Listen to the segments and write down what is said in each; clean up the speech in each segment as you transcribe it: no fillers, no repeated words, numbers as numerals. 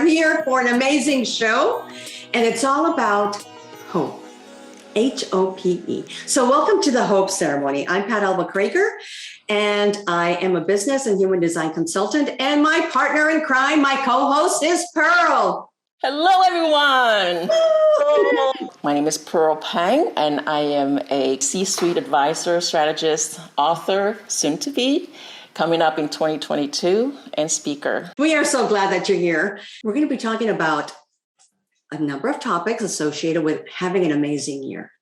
are here for an amazing show, and it's all about hope. H.O.P.E. So welcome to the Hope Ceremony. I'm Pat Alva-Kraker, and I am a business and human design consultant, and my partner in crime, my co-host is Pearl. Hello, everyone. My name is Pearl Peng, and I am a C-suite advisor, strategist, author, soon to be, coming up in 2022, and speaker. We are so glad that you're here. We're going to be talking about a number of topics associated with having an amazing year.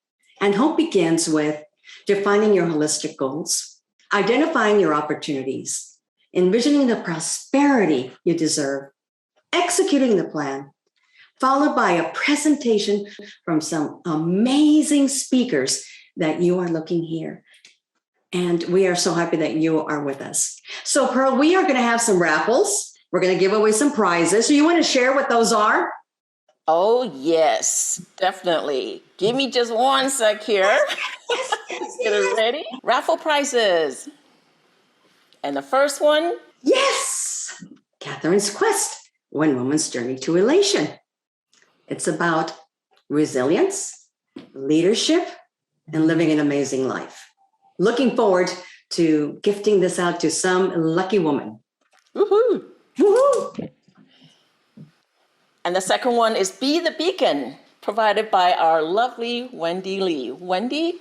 And hope begins with defining your holistic goals, identifying your opportunities, envisioning the prosperity you deserve, executing the plan, followed by a presentation from some amazing speakers that you are looking here. And we are so happy that you are with us. So Pearl, we are going to have some raffles. We're going to give away some prizes. So you want to share what those are? Oh, yes, definitely. Give me just one sec here. Let's get it ready. Raffle prizes. And the first one? Yes! Catherine's Quest, One Woman's Journey to Elation. It's about resilience, leadership, and living an amazing life. Looking forward to gifting this out to some lucky woman. Woohoo! Woohoo! And the second one is Be the Beacon, provided by our lovely Wendy Lee. Wendy?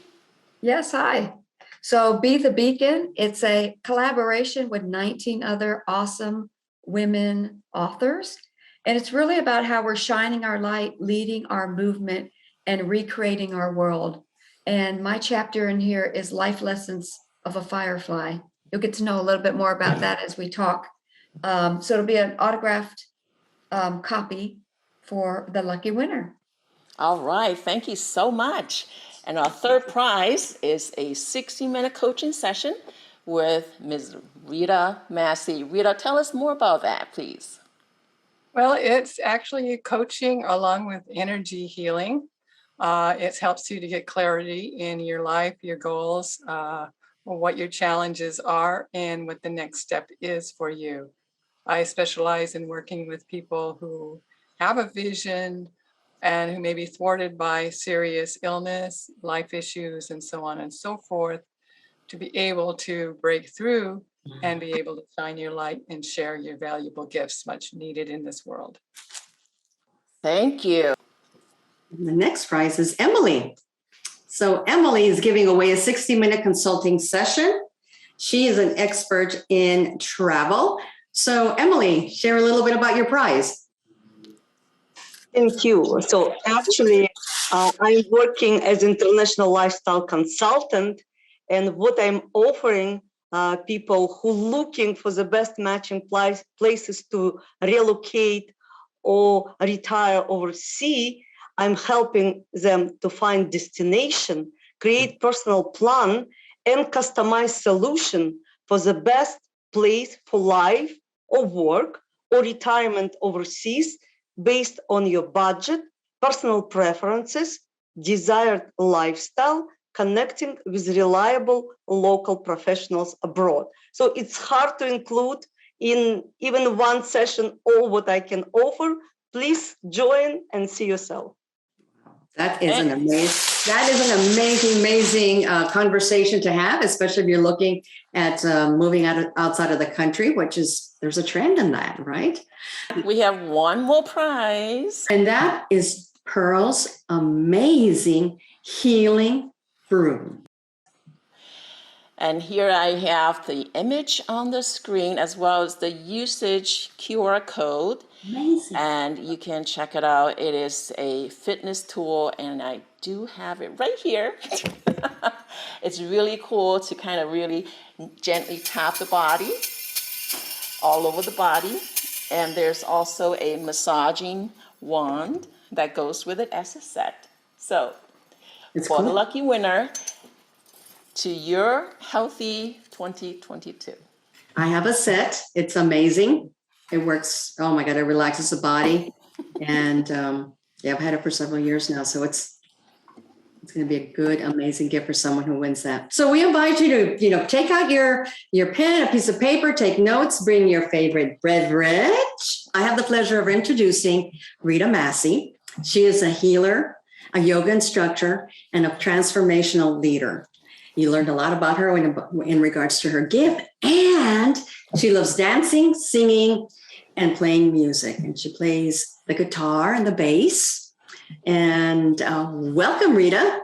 Yes, hi. So Be the Beacon, it's a collaboration with 19 other awesome women authors. And it's really about how we're shining our light, leading our movement, and recreating our world. And my chapter in here is Life Lessons of a Firefly. You'll get to know a little bit more about that as we talk. So it'll be an autographed copy for the lucky winner. All right, thank you so much. And our third prize is a 60-minute coaching session with Ms. Rita Massey. Rita, tell us more about that, please. Well, it's actually coaching along with energy healing. It helps you to get clarity in your life, your goals, what your challenges are, and what the next step is for you. I specialize in working with people who have a vision and who may be thwarted by serious illness, life issues, and so on and so forth, to be able to break through and be able to shine your light and share your valuable gifts, much needed in this world. Thank you. The next prize is Emily. So Emily is giving away a 60-minute consulting session. She is an expert in travel. So Emily, share a little bit about your prize. Thank you. So actually, I'm working as international lifestyle consultant, and what I'm offering people who looking for the best matching places to relocate or retire overseas, I'm helping them to find destination, create personal plan, and customize solution for the best place for life or work or retirement overseas based on your budget, personal preferences, desired lifestyle, connecting with reliable local professionals abroad. So it's hard to include in even one session all what I can offer. Please join and see yourself. That is an amazing conversation to have, especially if you're looking at moving outside of the country, which is, there's a trend in that, right? We have one more prize. And that is Pearl's amazing healing broom. And here I have the image on the screen as well as the usage QR code. Amazing. And you can check it out. It is a fitness tool, and I do have it right here. It's really cool to kind of really gently tap the body, all over the body. And there's also a massaging wand that goes with it as a set. So It's for cool. the lucky winner, to your healthy 2022. I have a set. It's amazing. It works. Oh my God, it relaxes the body. And yeah, I've had it for several years now. So it's going to be a good, amazing gift for someone who wins that. So we invite you to, take out your pen, a piece of paper, take notes, bring your favorite beverage, I have the pleasure of introducing Rita Massey. She is a healer, a yoga instructor, and a transformational leader. You learned a lot about her in regards to her gift, and she loves dancing, singing, and playing music. And she plays the guitar and the bass. And welcome, Rita.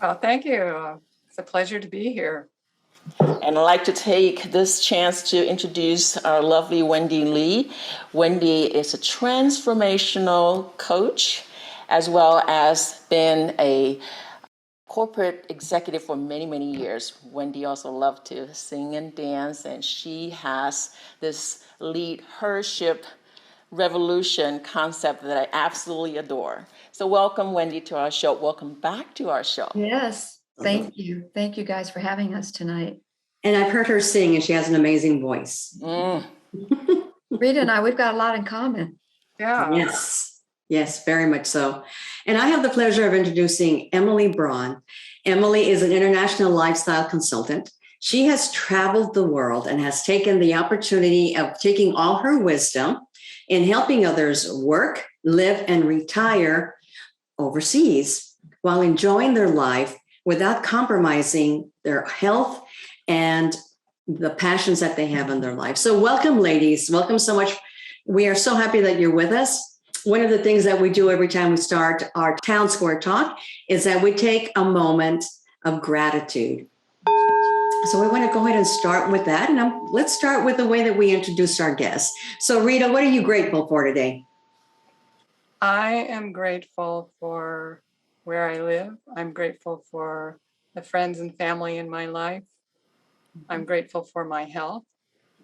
Well, thank you. It's a pleasure to be here. And I'd like to take this chance to introduce our lovely Wendy Lee. Wendy is a transformational coach, as well as been a corporate executive for many, many years. Wendy also loved to sing and dance, and she has this lead hership revolution concept that I absolutely adore. So welcome, Wendy, to our show. Welcome back to our show. Yes, thank you. Thank you guys for having us tonight. And I've heard her sing, and she has an amazing voice. Rita and I, we've got a lot in common. Yeah. Yes, very much so. And I have the pleasure of introducing Emily Bron. Emily is an international lifestyle consultant. She has traveled the world and has taken the opportunity of taking all her wisdom in helping others work, live, and retire overseas while enjoying their life without compromising their health and the passions that they have in their life. So welcome, ladies. Welcome so much. We are so happy that you're with us. One of the things that we do every time we start our Town Square Talk is that we take a moment of gratitude. So we want to go ahead and start with that. And let's start with the way that we introduced our guests. So Rita, what are you grateful for today? I am grateful for where I live. I'm grateful for the friends and family in my life. I'm grateful for my health.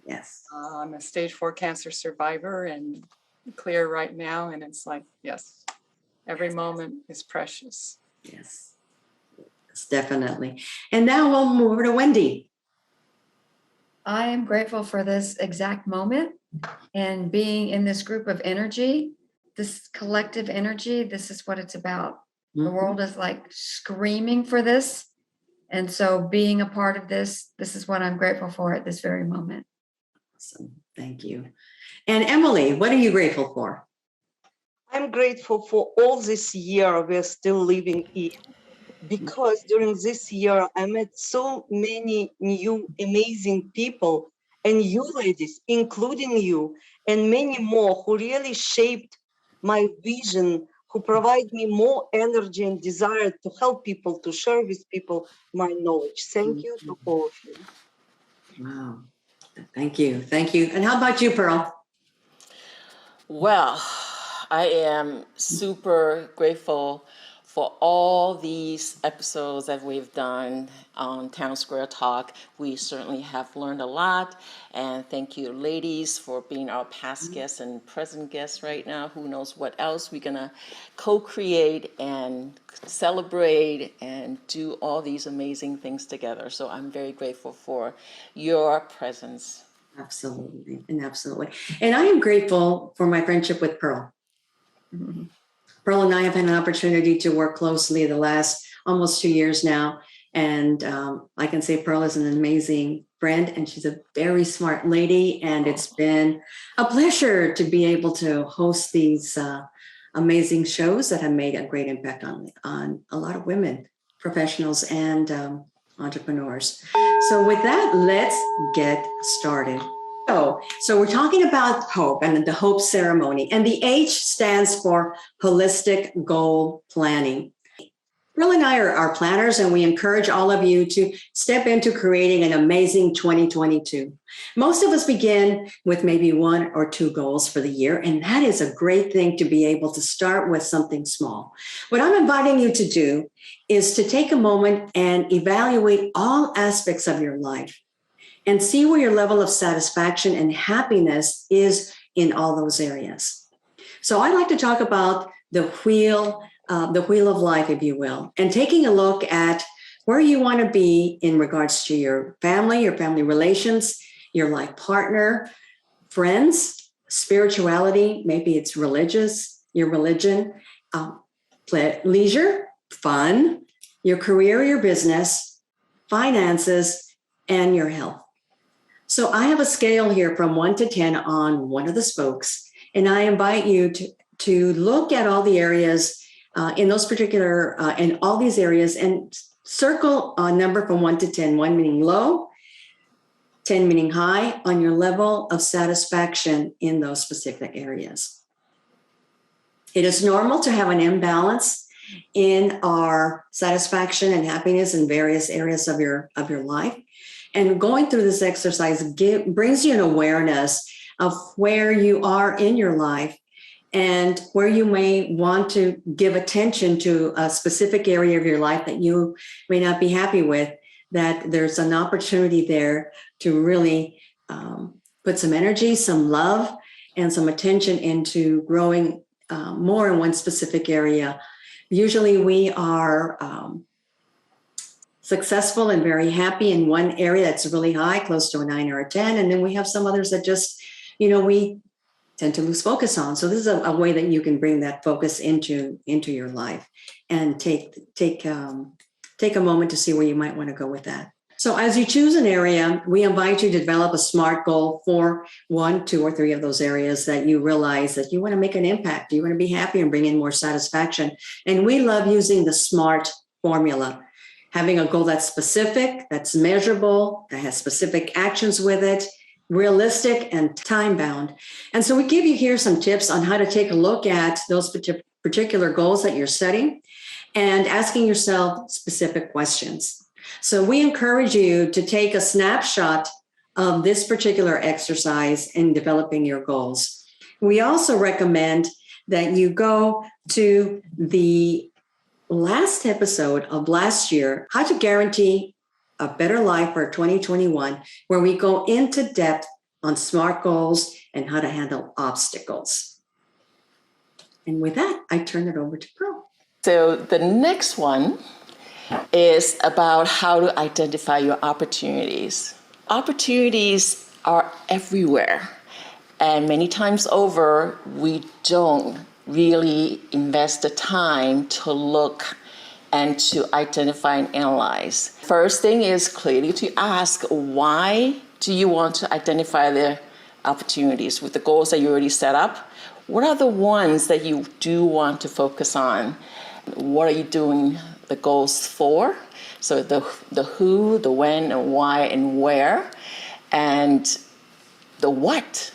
Yes. I'm a stage 4 cancer survivor and clear right now. And it's like, yes, every moment is precious. Yes, definitely. And now we'll move over to Wendy. I am grateful for this exact moment and being in this group of energy, this collective energy. This is what it's about. The world is like screaming for this. And so being a part of this is what I'm grateful for at this very moment. Awesome. Thank you. And Emily, what are you grateful for? I'm grateful for all this year we're still living in, because during this year I met so many new amazing people, and you ladies, including you, and many more who really shaped my vision, who provide me more energy and desire to help people, to share with people my knowledge. Thank you to all of you. Wow. Thank you. Thank you. And how about you, Pearl? Well, I am super grateful for all these episodes that we've done on Town Square Talk. We certainly have learned a lot. And thank you, ladies, for being our past guests and present guests right now. Who knows what else we're going to co-create and celebrate and do all these amazing things together. So I'm very grateful for your presence. Absolutely. And absolutely. And I am grateful for my friendship with Pearl. Mm-hmm. Pearl and I have had an opportunity to work closely the last almost 2 years now. And I can say Pearl is an amazing friend, and she's a very smart lady. And it's been a pleasure to be able to host these amazing shows that have made a great impact on a lot of women, professionals, and entrepreneurs. So with that, let's get started. So we're talking about HOPE and the HOPE ceremony, and the H stands for Holistic Goal Planning. Pearl and I are planners, and we encourage all of you to step into creating an amazing 2022. Most of us begin with maybe 1 or 2 goals for the year, and that is a great thing to be able to start with something small. What I'm inviting you to do is to take a moment and evaluate all aspects of your life and see where your level of satisfaction and happiness is in all those areas. So I'd like to talk about the wheel of life, if you will, and taking a look at where you want to be in regards to your family relations, your life partner, friends, spirituality, maybe it's your religion, leisure, fun, your career, your business, finances, and your health. So I have a scale here from 1 to 10 on one of the spokes, And I invite you to look at all the areas in those particular, in all these areas, and circle a number from 1 to 10, 1 meaning low, 10 meaning high, on your level of satisfaction in those specific areas. It is normal to have an imbalance in our satisfaction and happiness in various areas of your life. And going through this exercise brings you an awareness of where you are in your life and where you may want to give attention to a specific area of your life that you may not be happy with, that there's an opportunity there to really put some energy, some love, and some attention into growing more in one specific area. Usually we are successful and very happy in one area that's really high, close to a 9 or a 10. And then we have some others that just, we tend to lose focus on. So this is a way that you can bring that focus into your life and take a moment to see where you might want to go with that. So as you choose an area, we invite you to develop a SMART goal for 1, 2, or 3 of those areas that you realize that you want to make an impact. You want to be happy and bring in more satisfaction. And we love using the SMART formula, having a goal that's specific, that's measurable, that has specific actions with it, realistic and time-bound. And so we give you here some tips on how to take a look at those particular goals that you're setting and asking yourself specific questions. So we encourage you to take a snapshot of this particular exercise in developing your goals. We also recommend that you go to the last episode of last year, How to Guarantee a Better Life for 2021, where we go into depth on SMART goals and how to handle obstacles. And with that, I turn it over to Pro. So the next one is about how to identify your opportunities. Opportunities are everywhere. And many times over, we don't really invest the time to look and to identify and analyze. First thing is clearly to ask, why do you want to identify the opportunities with the goals that you already set up? What are the ones that you do want to focus on? What are you doing the goals for? So the who, the when, and why, and where. And the what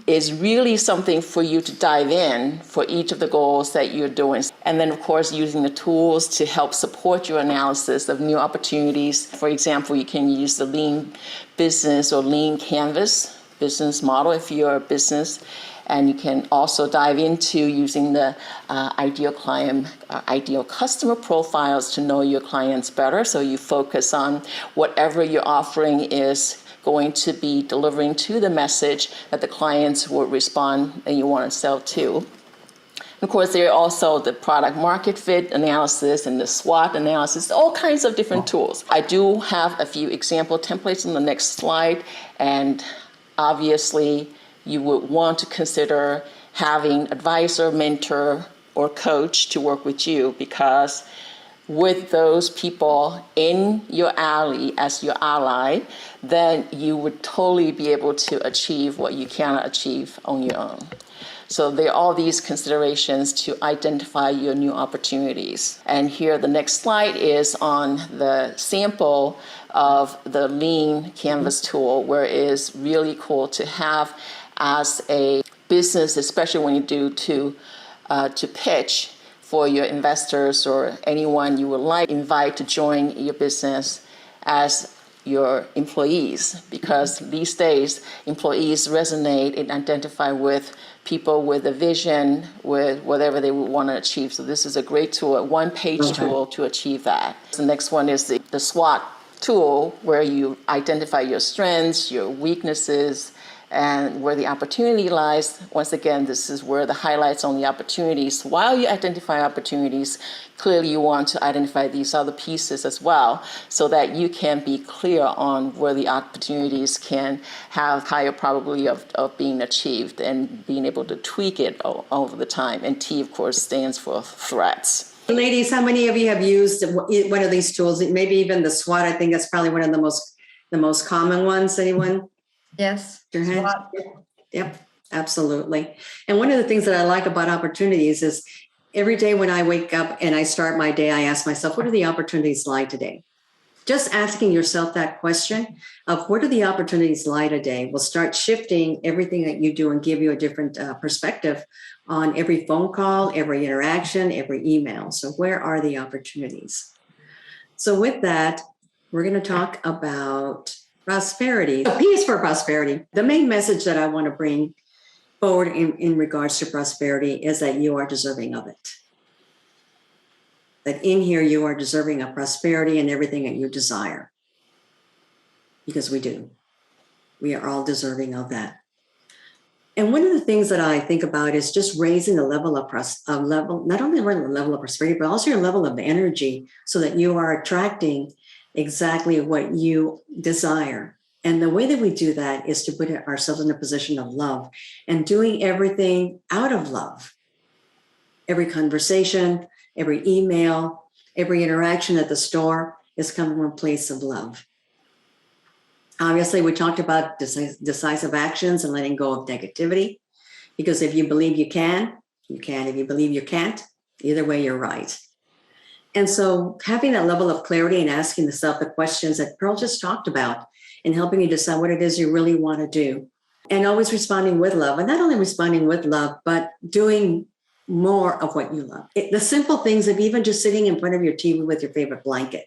is really something for you to dive in for each of the goals that you're doing. And then, of course, using the tools to help support your analysis of new opportunities. For example, you can use the Lean Business or Lean Canvas business model if you're a business. And you can also dive into using the ideal client, ideal customer profiles to know your clients better. So you focus on whatever you're offering is going to be delivering to the message that the clients will respond and you want to sell to. Of course, there are also the product market fit analysis and the SWOT analysis, all kinds of different tools. I do have a few example templates on the next slide, and obviously you would want to consider having advisor, mentor, or coach to work with you, because with those people in your alley as your ally, then you would totally be able to achieve what you cannot achieve on your own. So there are all these considerations to identify your new opportunities. And here the next slide is on the sample of the Lean Canvas tool, where it is really cool to have as a business, especially when you do to pitch for your investors or anyone you would like to invite to join your business as your employees, because these days employees resonate and identify with people with a vision, with whatever they would want to achieve. So this is a great tool, a one-page tool to achieve that. The next one is the SWOT tool, where you identify your strengths, your weaknesses, and where the opportunity lies. Once again, this is where the highlights on the opportunities. While you identify opportunities, clearly you want to identify these other pieces as well, so that you can be clear on where the opportunities can have higher probability of being achieved, and being able to tweak it over the time. And T, of course, stands for threats. Ladies, how many of you have used one of these tools? Maybe even the SWOT. I think that's probably one of the most common ones. Anyone? Yes. Your hand? SWOT. Yep. Absolutely. And one of the things that I like about opportunities is every day when I wake up and I start my day, I ask myself, what are the opportunities lie today? Just asking yourself that question of what do the opportunities lie today will start shifting everything that you do and give you a different perspective on every phone call, every interaction, every email. So where are the opportunities? So with that, we're going to talk about prosperity. P is for prosperity. The main message that I want to bring forward in regards to prosperity is that you are deserving of it. That in here you are deserving of prosperity and everything that you desire. Because we do. We are all deserving of that. And one of the things that I think about is just raising the level of not only the level of prosperity, but also your level of energy so that you are attracting exactly what you desire. And the way that we do that is to put ourselves in a position of love and doing everything out of love. Every conversation, every email, every interaction at the store is coming from a place of love. Obviously, we talked about decisive actions and letting go of negativity, because if you believe you can, you can. If you believe you can't, either way, you're right. And so having that level of clarity and asking yourself the questions that Pearl just talked about and helping you decide what it is you really want to do, and always responding with love, and not only responding with love, but doing more of what you love. The simple things of even just sitting in front of your TV with your favorite blanket,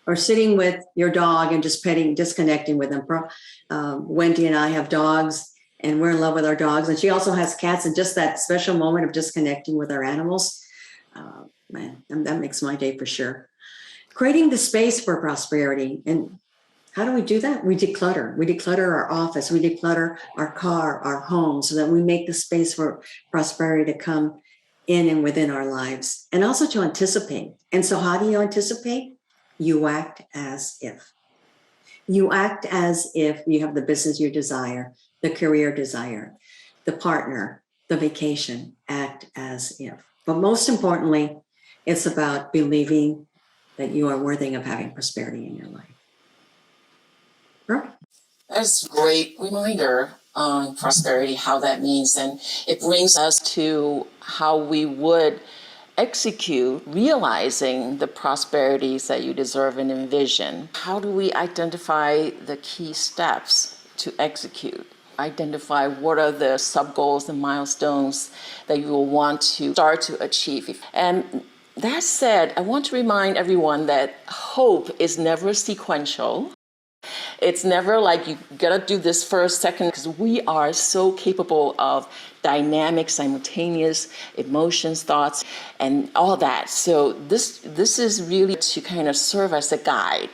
or sitting with your dog and just disconnecting with them. Wendy and I have dogs and we're in love with our dogs. And she also has cats, and just that special moment of disconnecting with our animals, man, that makes my day for sure. Creating the space for prosperity. And how do we do that? We declutter. We declutter our office. We declutter our car, our home, so that we make the space for prosperity to come in and within our lives. And also to anticipate. And so how do you anticipate? You act as if. You act as if you have the business you desire, the career desire, the partner, the vacation. Act as if. But most importantly, it's about believing that you are worthy of having prosperity in your life. Right? That's a great reminder on prosperity, how that means. And it brings us to how we would execute realizing the prosperities that you deserve and envision. How do we identify the key steps to execute? Identify what are the sub-goals and milestones that you will want to start to achieve. And that said, I want to remind everyone that hope is never sequential. It's never like you gotta do this first, second, because we are so capable of dynamic, simultaneous emotions, thoughts, and all that. So this is really to kind of serve as a guide.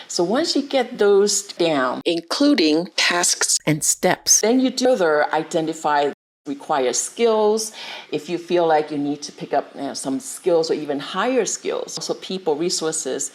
So once you get those down, including tasks and steps, then you further identify require skills. If you feel like you need to pick up some skills or even higher skills, so people, resources,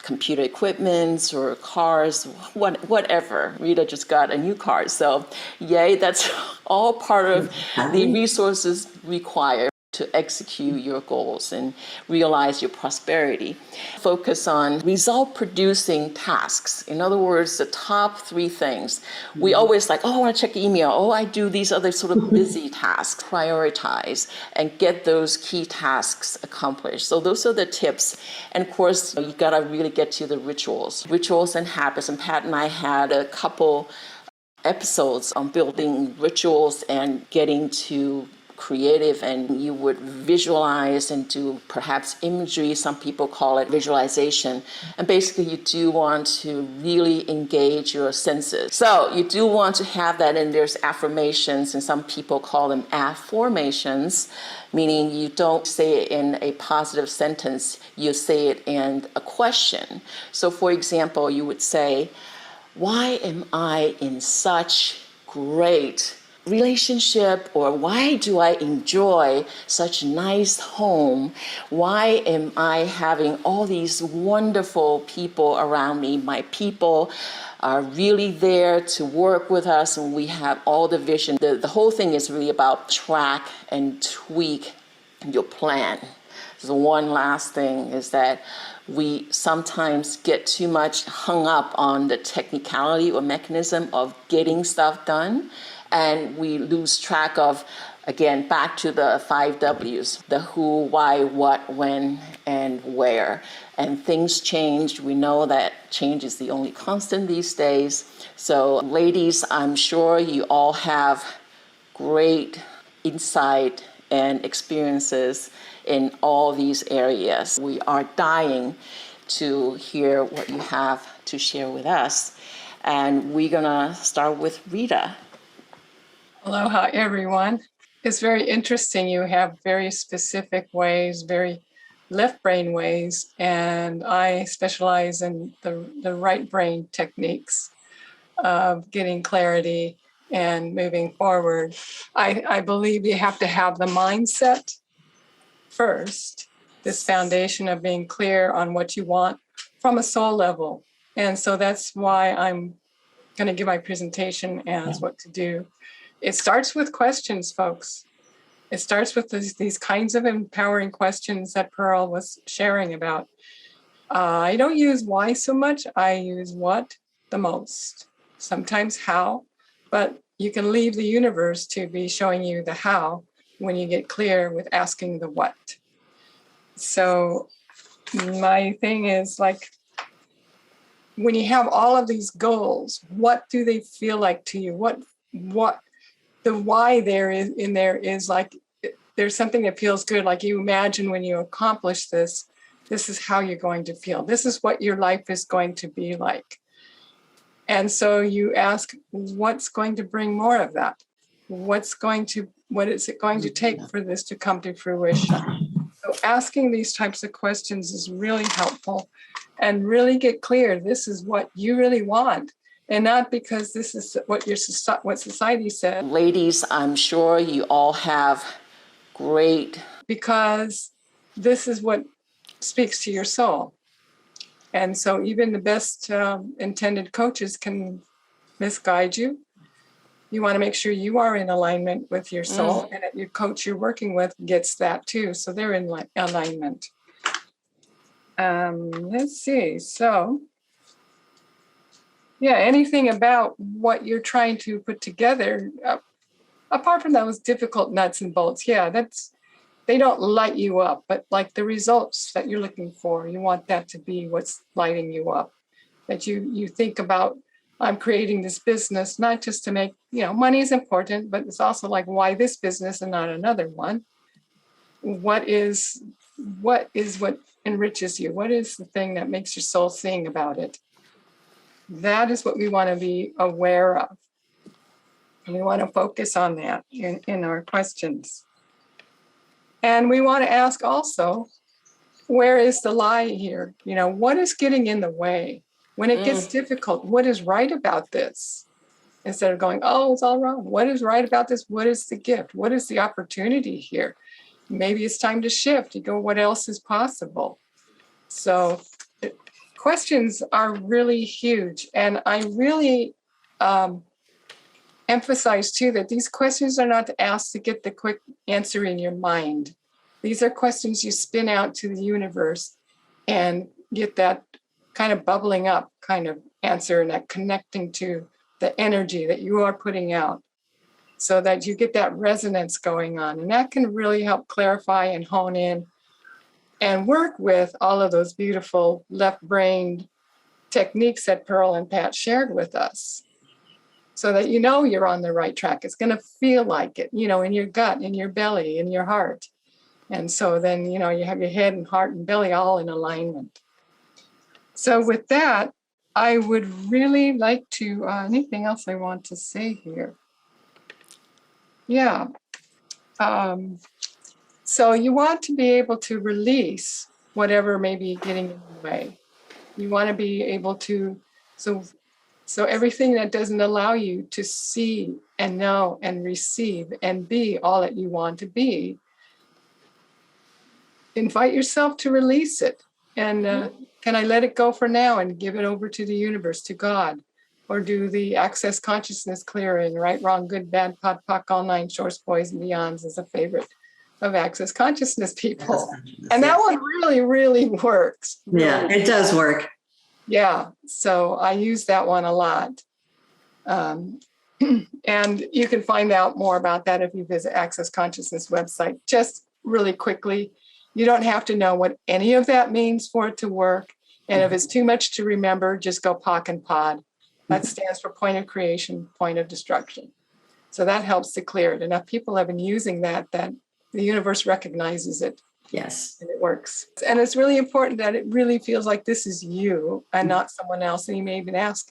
computer equipment or cars, whatever. Rita just got a new car. So yay, that's all part of the resources required to execute your goals and realize your prosperity. Focus on result-producing tasks. In other words, the top 3 things. We always like, I want to check email. I do these other sort of busy tasks. Prioritize and get those key tasks accomplished. So those are the tips. And of course, you got to really get to the rituals and habits. And Pat and I had a couple episodes on building rituals and getting to creative, and you would visualize and do perhaps imagery. Some people call it visualization. And basically you do want to really engage your senses. So you do want to have that, and there's affirmations, and some people call them afformations, meaning you don't say it in a positive sentence, you say it in a question. So for example, you would say, why am I in such great relationship, or why do I enjoy such nice home? Why am I having all these wonderful people around me? My people are really there to work with us, and we have all the vision. The whole thing is really about track and tweak your plan. So one last thing is that we sometimes get too much hung up on the technicality or mechanism of getting stuff done, and we lose track of, again, back to the 5 W's, the who, why, what, when, and where. And things change. We know that change is the only constant these days. So ladies, I'm sure you all have great insight and experiences in all these areas. We are dying to hear what you have to share with us. And we're gonna start with Rita. Aloha, everyone. It's very interesting. You have very specific ways, very left brain ways, and I specialize in the right brain techniques of getting clarity and moving forward. I believe you have to have the mindset first, this foundation of being clear on what you want from a soul level. And so that's why I'm going to give my presentation as what to do. It starts with questions, folks. It starts with these kinds of empowering questions that Pearl was sharing about. I don't use why so much. I use what the most. Sometimes how, but you can leave the universe to be showing you the how when you get clear with asking the what. So my thing is like, when you have all of these goals, what do they feel like to you? What the why there is in there is like, there's something that feels good. Like you imagine when you accomplish this, this is how you're going to feel. This is what your life is going to be like. And so you ask, what's going to bring more of that? What is it going to take for this to come to fruition? So asking these types of questions is really helpful, and really get clear. This is what you really want, and not because this is what what society said. Ladies, I'm sure you all have great, because this is what speaks to your soul. And so even the best intended coaches can misguide you. You want to make sure you are in alignment with your soul, and that your coach you're working with gets that too. So they're in alignment. Let's see. So, yeah, anything about what you're trying to put together, apart from those difficult nuts and bolts, yeah, they don't light you up, but like the results that you're looking for, you want that to be what's lighting you up. That you think about, I'm creating this business, not just to make, money is important, but it's also like, why this business and not another one? What is what enriches you? What is the thing that makes your soul sing about it? That is what we want to be aware of. And we want to focus on that in our questions. And we want to ask also, where is the lie here? What is getting in the way? When it gets difficult, what is right about this? Instead of going, oh, it's all wrong. What is right about this? What is the gift? What is the opportunity here? Maybe it's time to shift. You go, what else is possible? So questions are really huge. And I really emphasize too that these questions are not asked to get the quick answer in your mind. These are questions you spin out to the universe and get that kind of bubbling up kind of answer, and that connecting to the energy that you are putting out, so that you get that resonance going on. And that can really help clarify and hone in and work with all of those beautiful left-brained techniques that Pearl and Pat shared with us, so that you're on the right track. It's going to feel like it, in your gut, in your belly, in your heart. And so then, you have your head and heart and belly all in alignment. So with that, I would really like to, anything else I want to say here? Yeah. So you want to be able to release whatever may be getting in the way. You want to be able to, so everything that doesn't allow you to see and know and receive and be all that you want to be, invite yourself to release it. And can I let it go for now and give it over to the universe, to God? Or do the access consciousness clearing, right, wrong, good, bad, pot, pock, all nine, shorts, boys, and beyonds is a favorite of access consciousness people. And that one really, really works. Yeah, it does work. Yeah, so I use that one a lot. And you can find out more about that if you visit Access Consciousness website. Just really quickly, you don't have to know what any of that means for it to work. And if it's too much to remember, just go POC and POD. That stands for point of creation, point of destruction. So that helps to clear it. Enough people have been using that the universe recognizes it. Yes. And it works. And it's really important that it really feels like this is you and not someone else. And you may even ask,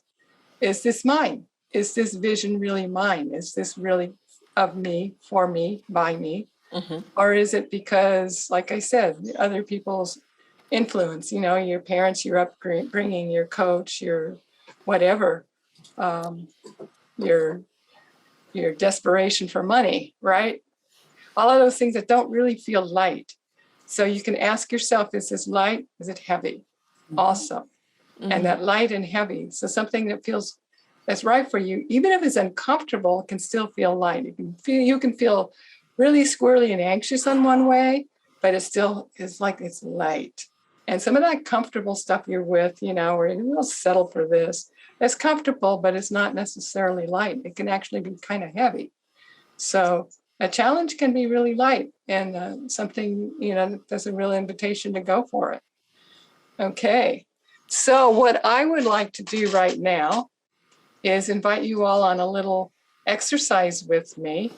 is this mine? Is this vision really mine? Is this really of me, for me, by me? Mm-hmm. Or is it because, like I said, other people's influence, your parents, your upbringing, your coach, your whatever, your desperation for money, right? All of those things that don't really feel light. So you can ask yourself, is this light? Is it heavy? Also. Mm-hmm. And that light and heavy. So something that's right for you, even if it's uncomfortable, can still feel light. You can feel really squirrely and anxious on one way, but it still is like it's light. And some of that comfortable stuff you're with, where you'll settle for this, it's comfortable, but it's not necessarily light. It can actually be kind of heavy. So a challenge can be really light and something, that's a real invitation to go for it. Okay. So what I would like to do right now is invite you all on a little exercise with me.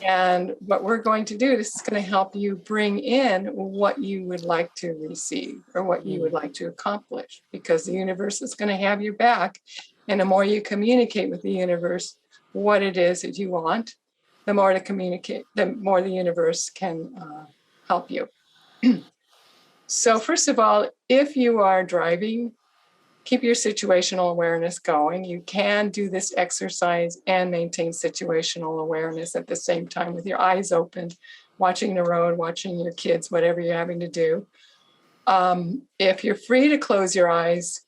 And what we're going to do, this is going to help you bring in what you would like to receive or what you would like to accomplish, because the universe is going to have your back. And the more you communicate with the universe what it is that you want, the more the universe can help you. So first of all, if you are driving, keep your situational awareness going. You can do this exercise and maintain situational awareness at the same time with your eyes open, watching the road, watching your kids, whatever you're having to do. If you're free to close your eyes,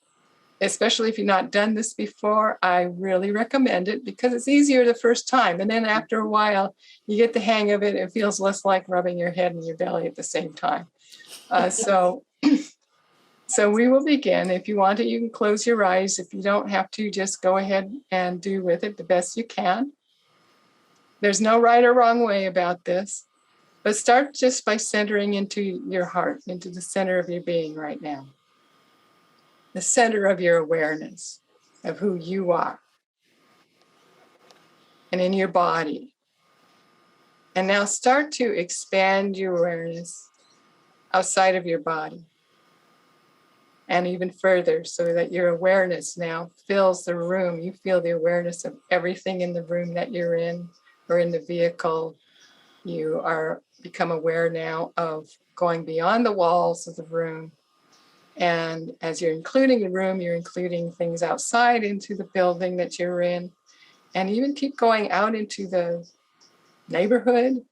especially if you've not done this before, I really recommend it because it's easier the first time. And then after a while, you get the hang of it. It feels less like rubbing your head and your belly at the same time. So we will begin. If you want to, you can close your eyes. If you don't have to, just go ahead and do with it the best you can. There's no right or wrong way about this, but start just by centering into your heart, into the center of your being right now. The center of your awareness of who you are and in your body. And now start to expand your awareness outside of your body and even further, so that your awareness now fills the room. You feel the awareness of everything in the room that you're in or in the vehicle. You become aware now of going beyond the walls of the room. And as you're including the room, you're including things outside into the building that you're in, and even keep going out into the neighborhood,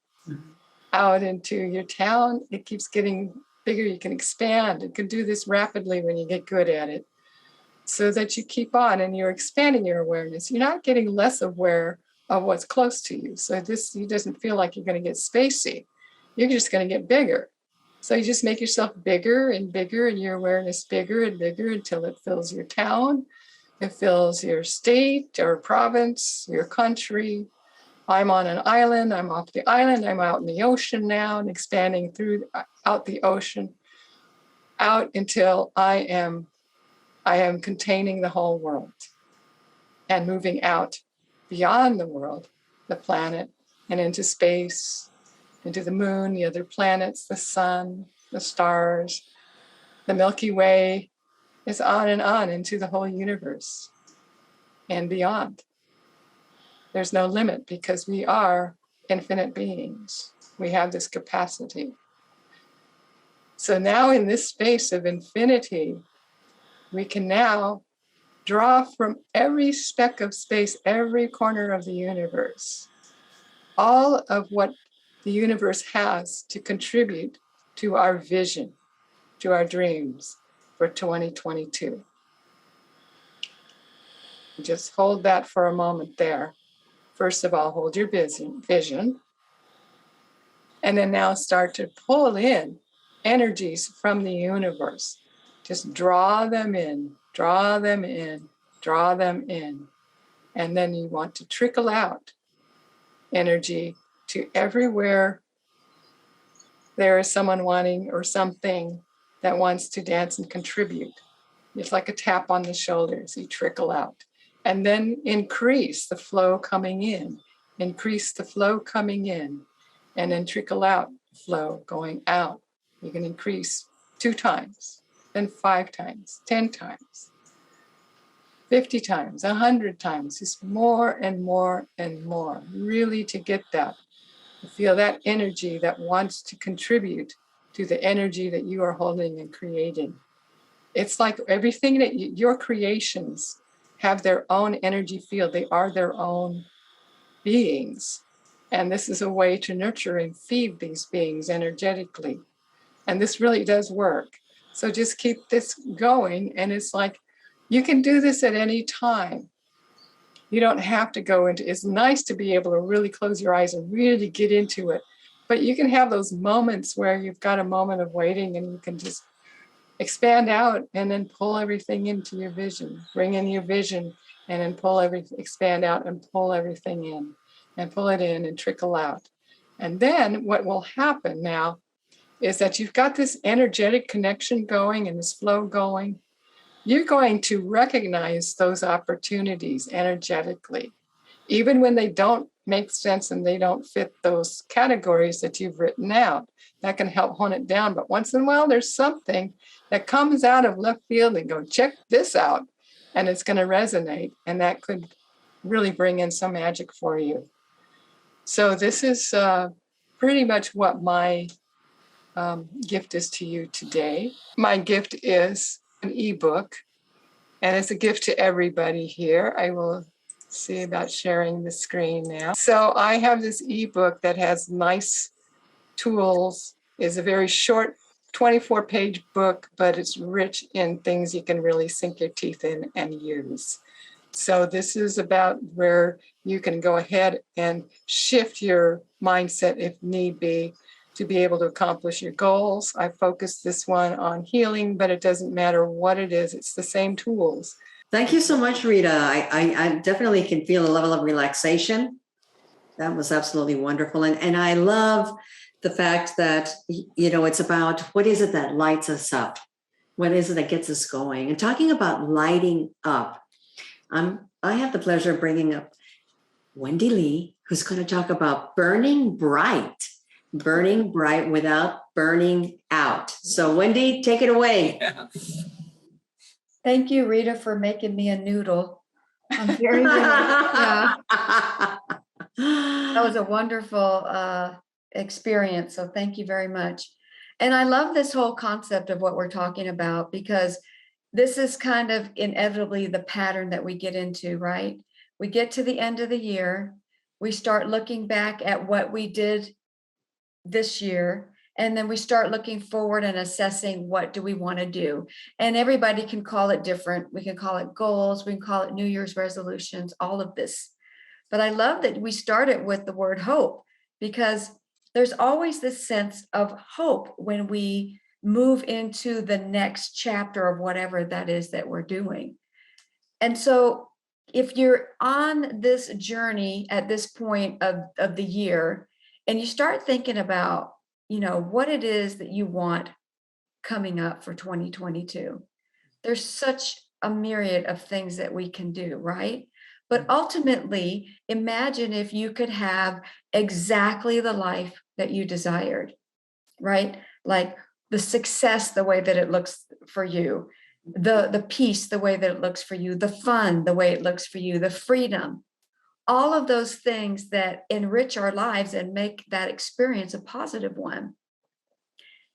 out into your town. It keeps getting bigger. You can expand. You can do this rapidly when you get good at it, so that you keep on and you're expanding your awareness. You're not getting less aware of what's close to you. So you doesn't feel like you're going to get spacey. You're just going to get bigger. So you just make yourself bigger and bigger, and your awareness bigger and bigger until it fills your town. It fills your state or province, your country. I'm on an island. I'm off the island. I'm out in the ocean now and expanding out the ocean, out until I am containing the whole world and moving out beyond the world, the planet, and into space, into the moon, the other planets, the sun, the stars, the Milky Way. It's on and on into the whole universe and beyond. There's no limit because we are infinite beings. We have this capacity. So now in this space of infinity, we can now draw from every speck of space, every corner of the universe, all of what the universe has to contribute to our vision, to our dreams for 2022. Just hold that for a moment there. First of all, hold your vision. And then now start to pull in energies from the universe. Just draw them in, draw them in, draw them in. And then you want to trickle out energy to everywhere there is someone wanting or something that wants to dance and contribute. It's like a tap on the shoulders. You trickle out. And then increase the flow coming in. Increase the flow coming in. And then trickle out flow going out. You can increase 2 times, then 5 times, 10 times, 50 times, 100 times, just more and more and more, really to get that. To feel that energy that wants to contribute to the energy that you are holding and creating. It's like everything that your creations have their own energy field. They are their own beings. And this is a way to nurture and feed these beings energetically. And this really does work. So just keep this going. And it's like, you can do this at any time. You don't have to go into, it's nice to be able to really close your eyes and really get into it. But you can have those moments where you've got a moment of waiting and you can just expand out and then pull everything into your vision. Bring in your vision and then pull everything, expand out and pull everything in and pull it in and trickle out. And then what will happen now is that you've got this energetic connection going and this flow going. You're going to recognize those opportunities energetically, even when they don't make sense and they don't fit those categories that you've written out. That can help hone it down. But once in a while, there's something that comes out of left field and go, check this out. And it's going to resonate. And that could really bring in some magic for you. So this is pretty much what my gift is to you today. My gift is an ebook, and it's a gift to everybody here. I will see about sharing the screen now. So I have this ebook that has nice tools. It's a very short 24-page book, but it's rich in things you can really sink your teeth in and use. So this is about where you can go ahead and shift your mindset if need be to be able to accomplish your goals. I focused this one on healing, but it doesn't matter what it is. It's the same tools. Thank you so much, Rita. I definitely can feel a level of relaxation. That was absolutely wonderful. And I love the fact that, it's about what is it that lights us up? What is it that gets us going? And talking about lighting up, I have the pleasure of bringing up Wendy Lee, who's going to talk about burning bright without burning out. So Wendy, take it away. Yeah. Thank you, Rita, for making me a noodle. I'm very, yeah. That was a wonderful experience. So thank you very much. And I love this whole concept of what we're talking about, because this is kind of inevitably the pattern that we get into, right? We get to the end of the year, we start looking back at what we did this year, and then we start looking forward and assessing what do we want to do. And everybody can call it different. We can call it goals, we can call it New Year's resolutions, all of this. But I love that we started with the word hope, because there's always this sense of hope when we move into the next chapter of whatever that is that we're doing. And so if you're on this journey at this point of the year, and you start thinking about, what it is that you want coming up for 2022, there's such a myriad of things that we can do, right? But ultimately, imagine if you could have exactly the life that you desired, right? Like the success, the way that it looks for you, the peace, the way that it looks for you, the fun, the way it looks for you, the freedom, all of those things that enrich our lives and make that experience a positive one.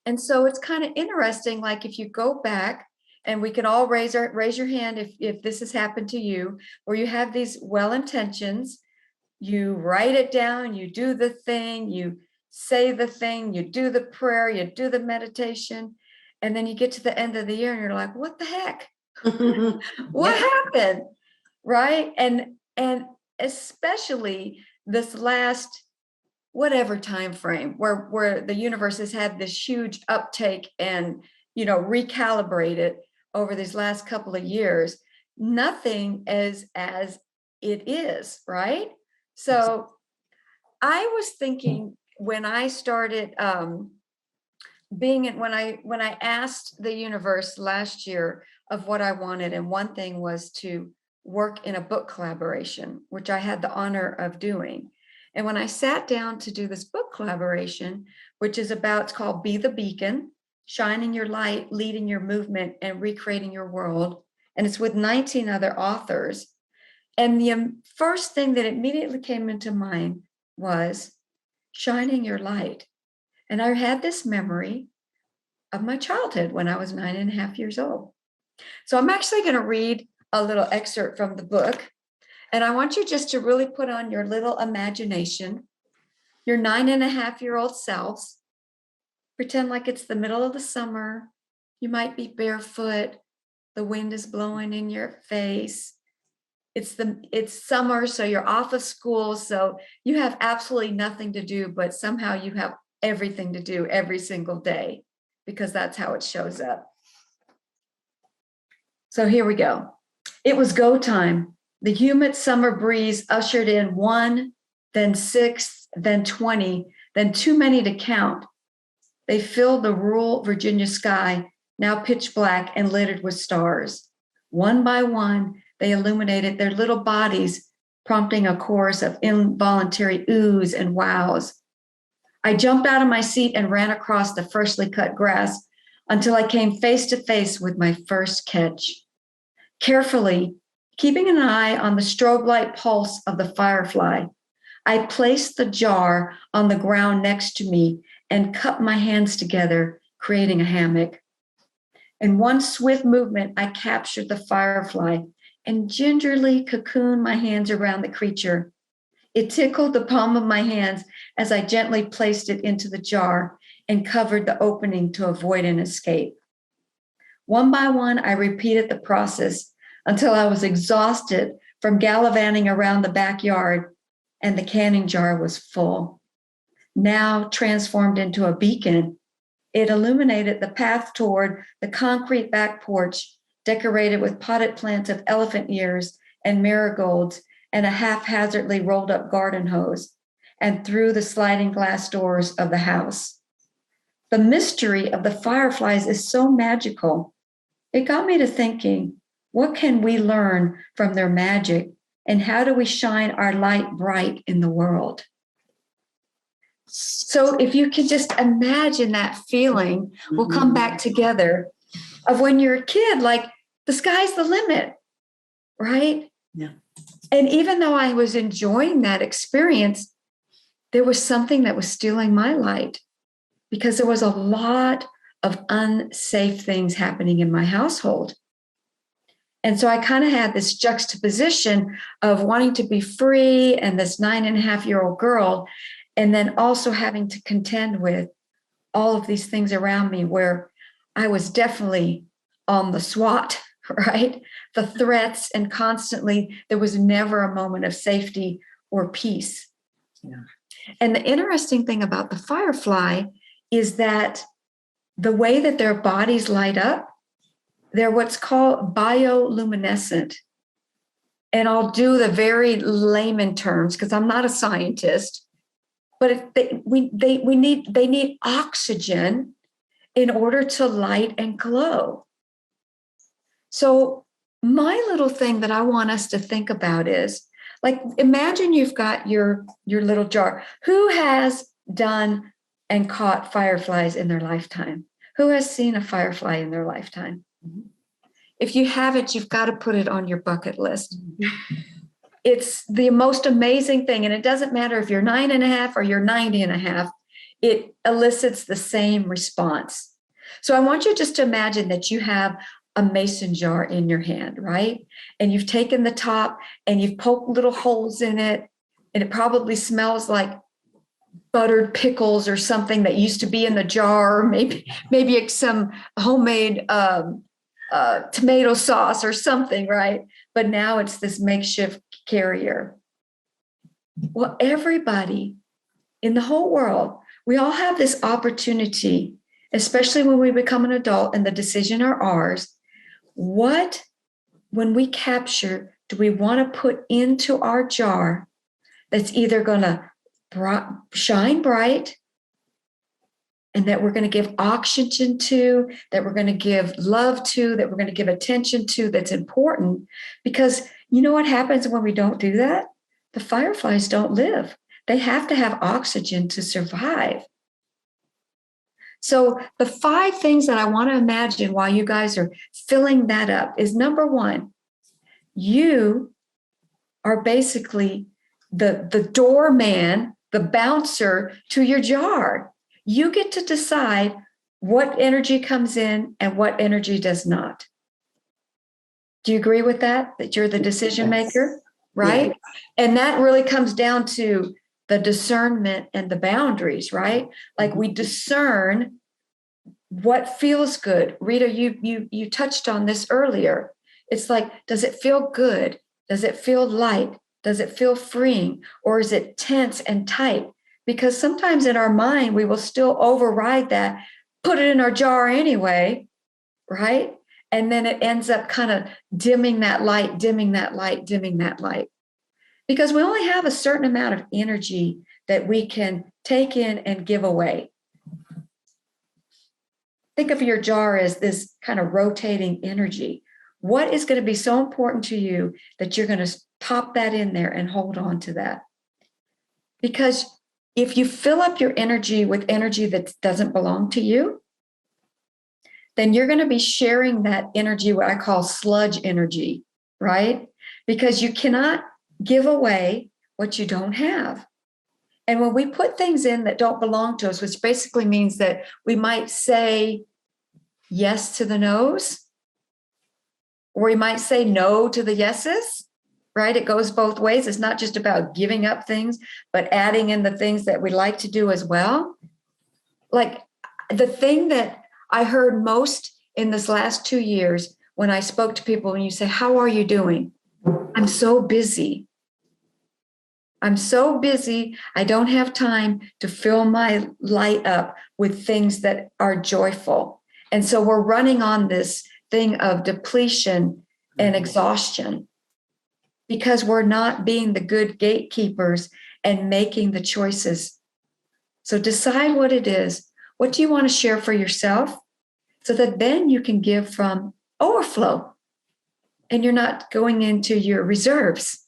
And so it's kind of interesting, like if you go back, and we can all raise your hand if this has happened to you, where you have these well intentions, you write it down, you do the thing, you say the thing, you do the prayer, you do the meditation, and then you get to the end of the year and you're like, what the heck? What happened? Right? And especially this last whatever time frame where the universe has had this huge uptake and recalibrated over these last couple of years, nothing is as it is, right? So I was thinking when I started when I asked the universe last year of what I wanted, and one thing was to work in a book collaboration, which I had the honor of doing. And when I sat down to do this book collaboration, which is about, it's called Be the Beacon, Shining Your Light, Leading Your Movement, and Recreating Your World. And it's with 19 other authors. And the first thing that immediately came into mind was shining your light. And I had this memory of my childhood when I was 9.5 years old. So I'm actually going to read a little excerpt from the book. And I want you just to really put on your little imagination, your 9.5-year-old selves. Pretend like it's the middle of the summer. You might be barefoot. The wind is blowing in your face. It's summer, so you're off of school. So you have absolutely nothing to do, but somehow you have everything to do every single day, because that's how it shows up. So here we go. It was go time. The humid summer breeze ushered in 1, then 6, then 20, then too many to count. They filled the rural Virginia sky, now pitch black and littered with stars. One by one, they illuminated their little bodies, prompting a chorus of involuntary oohs and wows. I jumped out of my seat and ran across the freshly cut grass until I came face to face with my first catch. Carefully, keeping an eye on the strobe light pulse of the firefly, I placed the jar on the ground next to me and cupped my hands together, creating a hammock. In one swift movement, I captured the firefly and gingerly cocooned my hands around the creature. It tickled the palm of my hands as I gently placed it into the jar and covered the opening to avoid an escape. One by one, I repeated the process until I was exhausted from gallivanting around the backyard and the canning jar was full. Now transformed into a beacon, it illuminated the path toward the concrete back porch decorated with potted plants of elephant ears and marigolds and a haphazardly rolled up garden hose, and through the sliding glass doors of the house. The mystery of the fireflies is so magical. It got me to thinking, what can we learn from their magic, and how do we shine our light bright in the world? So if you can just imagine that feeling, we'll come back together, of when you're a kid, like the sky's the limit, right? Yeah. And even though I was enjoying that experience, there was something that was stealing my light, because there was a lot of unsafe things happening in my household. And so I kind of had this juxtaposition of wanting to be free and this 9.5-year-old girl, and then also having to contend with all of these things around me where I was definitely on the SWAT, right? The threats, and constantly, there was never a moment of safety or peace. Yeah. And the interesting thing about the firefly is that the way that their bodies light up, they're what's called bioluminescent. And I'll do the very layman terms because I'm not a scientist, but they need oxygen in order to light and glow. So my little thing that I want us to think about is, like, imagine you've got your little jar. Who has done and caught fireflies in their lifetime? Who has seen a firefly in their lifetime? Mm-hmm. If you haven't, you've got to put it on your bucket list. Mm-hmm. It's the most amazing thing. And it doesn't matter if you're 9.5 or you're 90.5, it elicits the same response. So I want you just to imagine that you have a mason jar in your hand, right? And you've taken the top and you've poked little holes in it, and it probably smells like buttered pickles or something that used to be in the jar, or maybe it's some homemade tomato sauce or something, right? But now it's this makeshift carrier. Well, everybody in the whole world, we all have this opportunity, especially when we become an adult and the decision are ours. When we capture do we want to put into our jar that's either going to shine bright and that we're going to give oxygen to, that we're going to give love to, that we're going to give attention to, that's important? Because you know what happens when we don't do that? The fireflies don't live. They have to have oxygen to survive. So the 5 things that I want to imagine while you guys are filling that up is, number 1, you are basically the doorman, the bouncer to your jar. You get to decide what energy comes in and what energy does not. Do you agree with that? That you're the decision maker, right? Yes. And that really comes down to the discernment and the boundaries, right? Like we discern what feels good. Rita, you touched on this earlier. It's like, does it feel good? Does it feel light? Does it feel freeing? Or is it tense and tight? Because sometimes in our mind, we will still override that, put it in our jar anyway, right? And then it ends up kind of dimming that light, dimming that light, dimming that light. Because we only have a certain amount of energy that we can take in and give away. Think of your jar as this kind of rotating energy. What is going to be so important to you that you're going to pop that in there and hold on to that? Because if you fill up your energy with energy that doesn't belong to you, then you're going to be sharing that energy, what I call sludge energy, right? Because you cannot give away what you don't have. And when we put things in that don't belong to us, which basically means that we might say yes to the no's, or we might say no to the yeses, right? It goes both ways. It's not just about giving up things, but adding in the things that we like to do as well. Like the thing that I heard most in this last 2 years when I spoke to people, and you say, how are you doing? I'm so busy. I'm so busy. I don't have time to fill my light up with things that are joyful. And so we're running on this thing of depletion and exhaustion because we're not being the good gatekeepers and making the choices. So decide what it is. What do you want to share for yourself? So that then you can give from overflow and you're not going into your reserves.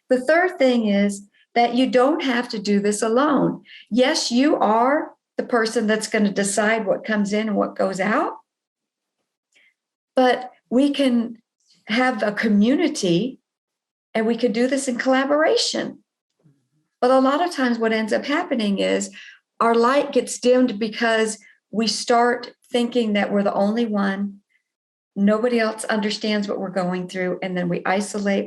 The third thing is that you don't have to do this alone. Yes, you are the person that's going to decide what comes in and what goes out, but we can have a community and we could do this in collaboration. But a lot of times what ends up happening is our light gets dimmed because we start thinking that we're the only one. Nobody else understands what we're going through. And then we isolate.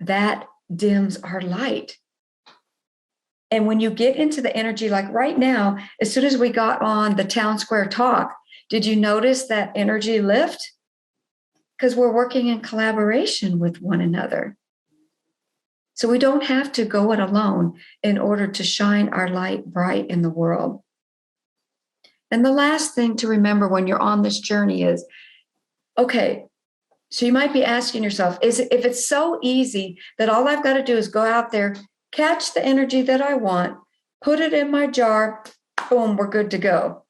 That dims our light. And when you get into the energy, like right now, as soon as we got on the town square talk, did you notice that energy lift? Because we're working in collaboration with one another. So we don't have to go it alone in order to shine our light bright in the world. And the last thing to remember when you're on this journey is, okay, so you might be asking yourself, if it's so easy that all I've got to do is go out there, catch the energy that I want, put it in my jar, boom, we're good to go.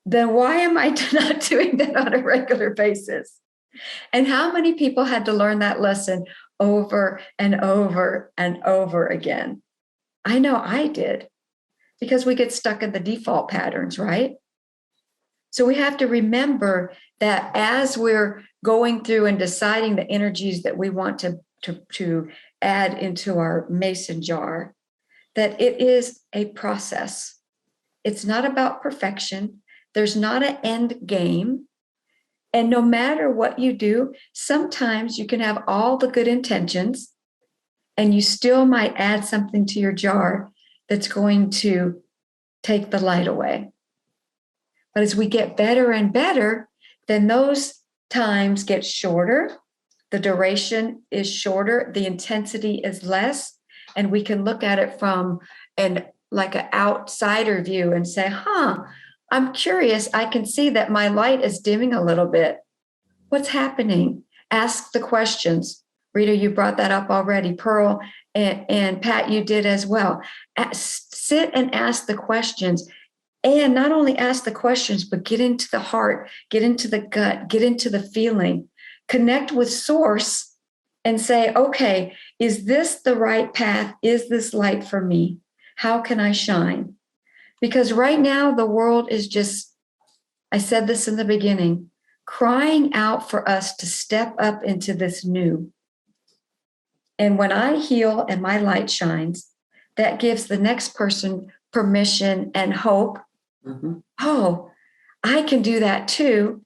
Then why am I not doing that on a regular basis? And how many people had to learn that lesson over and over and over again? I know I did, because we get stuck in the default patterns, right? So we have to remember that as we're going through and deciding the energies that we want to add into our mason jar, that it is a process. It's not about perfection. There's not an end game. And no matter what you do, sometimes you can have all the good intentions and you still might add something to your jar that's going to take the light away. But as we get better and better, then those times get shorter. The duration is shorter. The intensity is less. And we can look at it from like an outsider view and say, I'm curious. I can see that my light is dimming a little bit. What's happening? Ask the questions. Rita, you brought that up already. Pearl and Pat, you did as well. Sit and ask the questions. And not only ask the questions, but get into the heart, get into the gut, get into the feeling, connect with source and say, okay, is this the right path? Is this light for me? How can I shine? Because right now the world is just, I said this in the beginning, crying out for us to step up into this new. And when I heal and my light shines, that gives the next person permission and hope. Mm-hmm. Oh, I can do that too.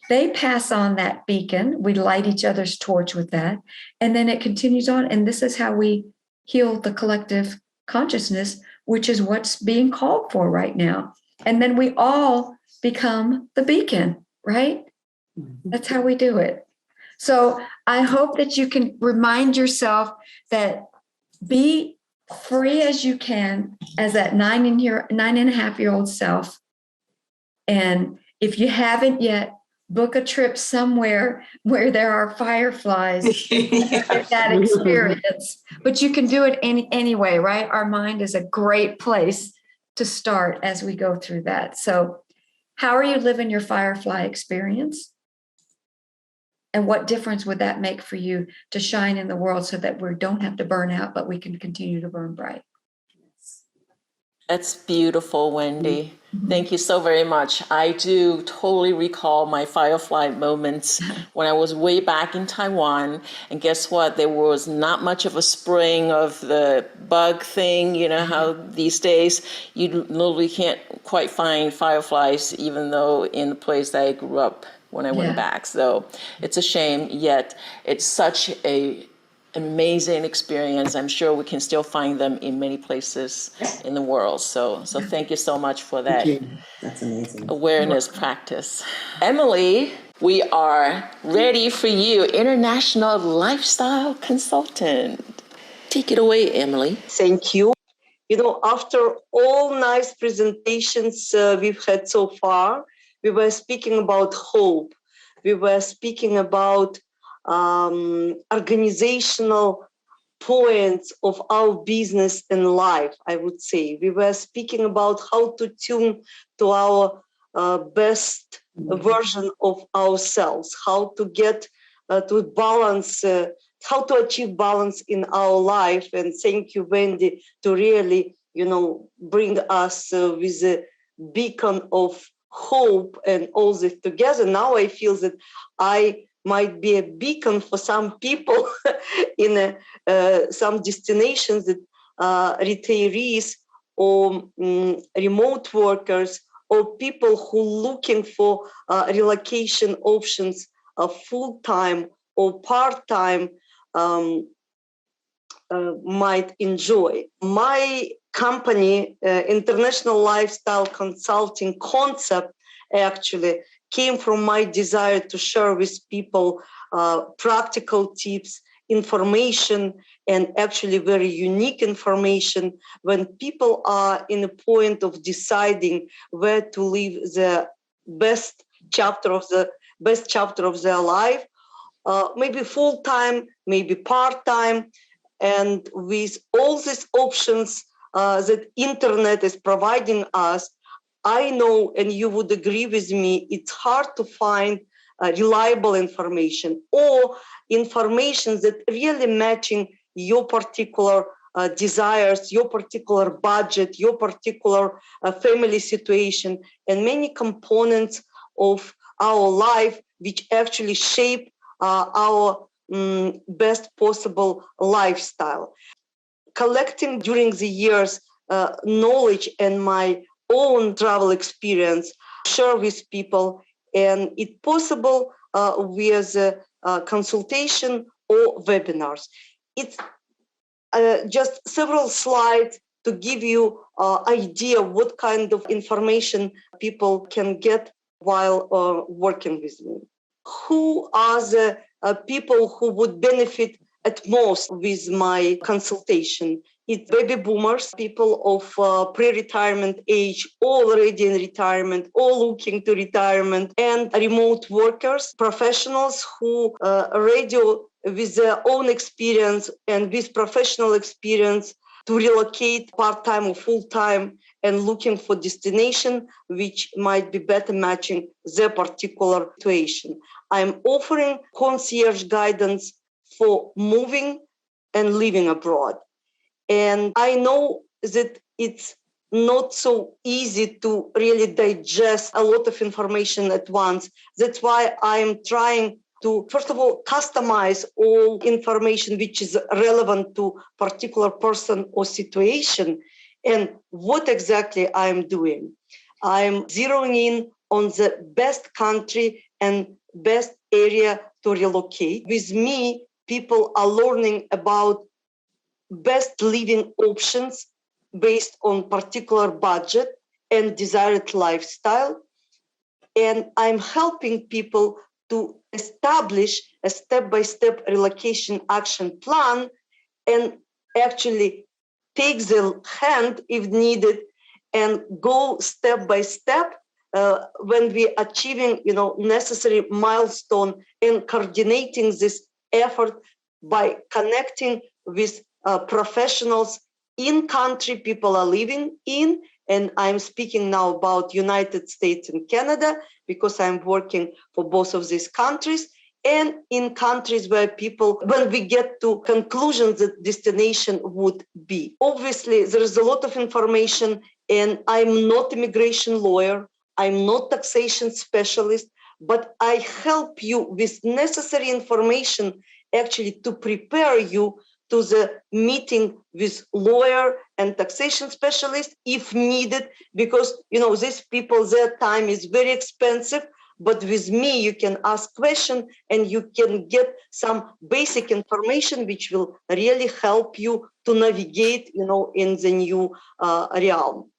They pass on that beacon. We light each other's torch with that. And then it continues on. And this is how we heal the collective consciousness, which is what's being called for right now. And then we all become the beacon, right? Mm-hmm. That's how we do it. So I hope that you can remind yourself that be free as you can as that 9.5-year-old self. And if you haven't yet, book a trip somewhere where there are fireflies. Get that experience. But you can do it anyway, right? Our mind is a great place to start as we go through that. So how are you living your firefly experience? And what difference would that make for you to shine in the world so that we don't have to burn out, but we can continue to burn bright? That's beautiful, Wendy. Mm-hmm. Thank you so very much. I do totally recall my firefly moments when I was way back in Taiwan. And guess what? There was not much of a spring of the bug thing. You know how these days you literally can't quite find fireflies, even though in the place that I grew up when I went back. So it's a shame, yet it's such an amazing experience. I'm sure we can still find them in many places in the world. So thank you so much for that. That's amazing. Awareness practice. Emily, we are ready for you, international lifestyle consultant. Take it away, Emily. Thank you. You know, after all nice presentations we've had so far, we were speaking about hope. We were speaking about organizational points of our business and life, I would say. We were speaking about how to tune to our best version of ourselves, how to get to balance, how to achieve balance in our life. And thank you, Wendy, to really, bring us with a beacon of hope and all this together. Now I feel that I might be a beacon for some people in some destinations that retirees or remote workers or people who looking for relocation options full-time or part-time might enjoy. My company, International Lifestyle Consulting concept, actually came from my desire to share with people practical tips, information, and actually very unique information when people are in a point of deciding where to live the best chapter of their life, maybe full-time, maybe part-time, and with all these options that internet is providing us, I know, and you would agree with me, it's hard to find reliable information or information that really matching your particular desires, your particular budget, your particular family situation, and many components of our life which actually shape our best possible lifestyle. Collecting during the years knowledge and my own travel experience, share with people, and it's possible with consultation or webinars. It's just several slides to give you idea what kind of information people can get while working with me. Who are the people who would benefit at most with my consultation? It's baby boomers, people of pre-retirement age, already in retirement, all looking to retirement, and remote workers, professionals who are ready with their own experience and with professional experience to relocate part-time or full-time and looking for destination which might be better matching their particular situation. I'm offering concierge guidance for moving and living abroad. And I know that it's not so easy to really digest a lot of information at once. That's why I'm trying to, first of all, customize all information which is relevant to particular person or situation. And what exactly I'm doing? I'm zeroing in on the best country and best area to relocate. With me, people are learning about best living options based on particular budget and desired lifestyle. And I'm helping people to establish a step-by-step relocation action plan and actually take the hand if needed and go step by step when we're achieving, necessary milestone and coordinating this effort by connecting with professionals in country people are living in. And I'm speaking now about United States and Canada because I'm working for both of these countries, and in countries where people, when we get to conclusions that destination would be. Obviously, there is a lot of information, and I'm not immigration lawyer, I'm not taxation specialist, but I help you with necessary information actually to prepare you to the meeting with lawyer and taxation specialist if needed, because these people, their time is very expensive. But with me, you can ask questions and you can get some basic information which will really help you to navigate, in the new realm.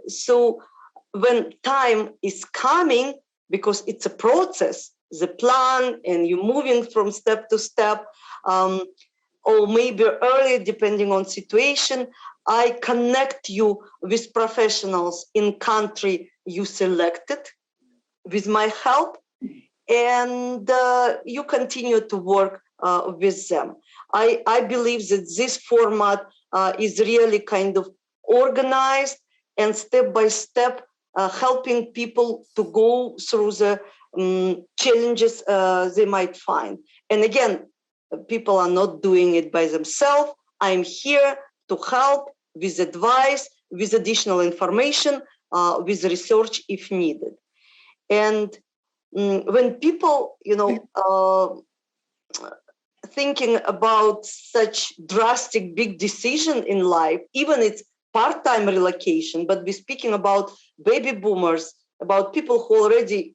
So when time is coming, because it's a process, the plan, and you're moving from step to step, or maybe earlier, depending on situation, I connect you with professionals in country you selected with my help, and you continue to work with them. I believe that this format is really kind of organized and step by step helping people to go through the challenges they might find. And again, people are not doing it by themselves. I'm here to help with advice, with additional information, with research if needed. And when people, thinking about such drastic big decision in life, even it's part-time relocation, but we're speaking about baby boomers, about people who already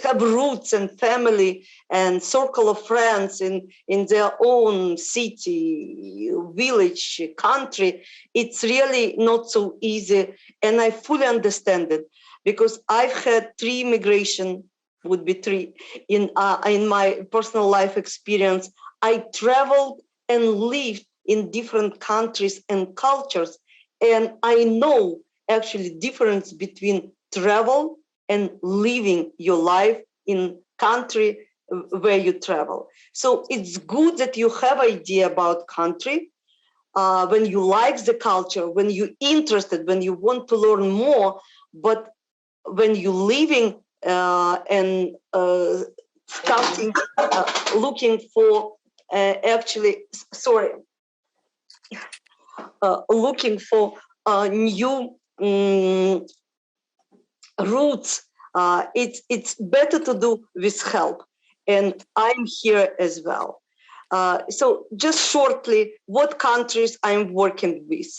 have roots and family and circle of friends in their own city, village, country. It's really not so easy. And I fully understand it because I've had 3 immigration, would be 3, in my personal life experience. I traveled and lived in different countries and cultures. And I know actually difference between travel and living your life in country where you travel. So it's good that you have idea about country. When you like the culture, when you're interested, when you want to learn more, but when you're living and starting looking for looking for new roots, it's better to do with help, and I'm here as well. So just shortly, what countries I'm working with?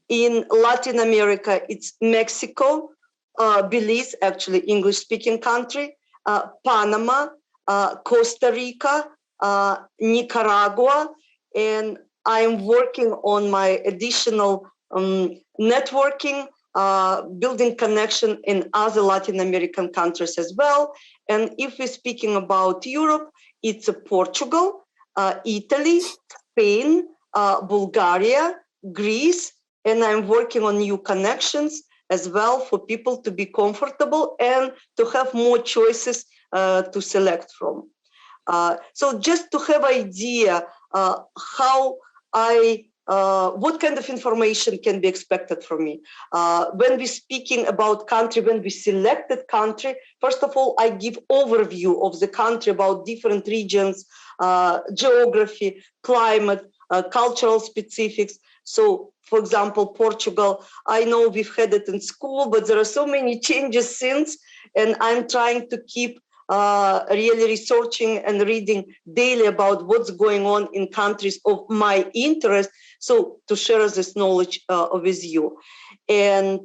In Latin America, it's Mexico, Belize, actually English-speaking country, Panama, Costa Rica, Nicaragua, and I'm working on my additional networking, building connection in other Latin American countries as well. And if we're speaking about Europe, it's Portugal, Italy, Spain, Bulgaria, Greece, and I'm working on new connections as well for people to be comfortable and to have more choices to select from. So just to have idea how what kind of information can be expected from me. When we're speaking about country, when we selected country, first of all, I give overview of the country about different regions, geography, climate, cultural specifics. So, for example, Portugal, I know we've had it in school, but there are so many changes since, and I'm trying to keep really researching and reading daily about what's going on in countries of my interest, so to share this knowledge with you. And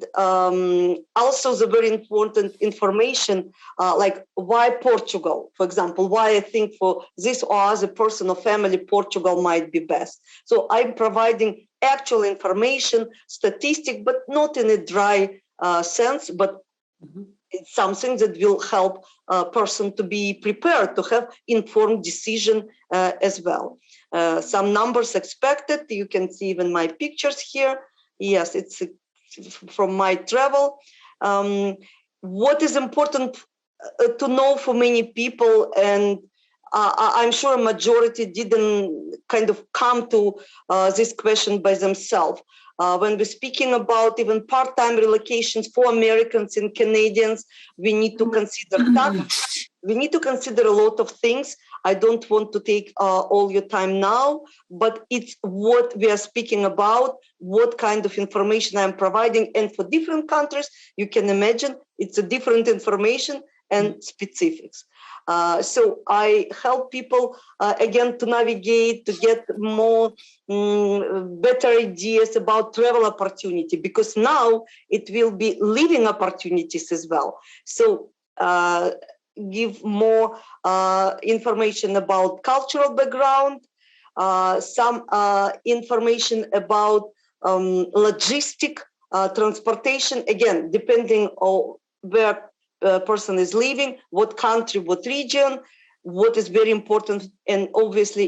also the very important information, like why Portugal, for example, why I think for this or other person or family, Portugal might be best. So I'm providing actual information, statistic, but not in a dry sense, but it's something that will help a person to be prepared to have informed decision as well. Some numbers expected. You can see even my pictures here. Yes, it's from my travel. What is important to know for many people, and I'm sure a majority didn't kind of come to this question by themselves. When we're speaking about even part-time relocations for Americans and Canadians, we need to consider tax. We need to consider a lot of things. I don't want to take all your time now, but it's what we are speaking about, what kind of information I'm providing. And for different countries, you can imagine it's a different information and specifics. So I help people, again, to navigate, to get more better ideas about travel opportunity, because now it will be living opportunities as well. So give more information about cultural background, some information about logistic transportation, again, depending on where person is living, what country, what region, what is very important and obviously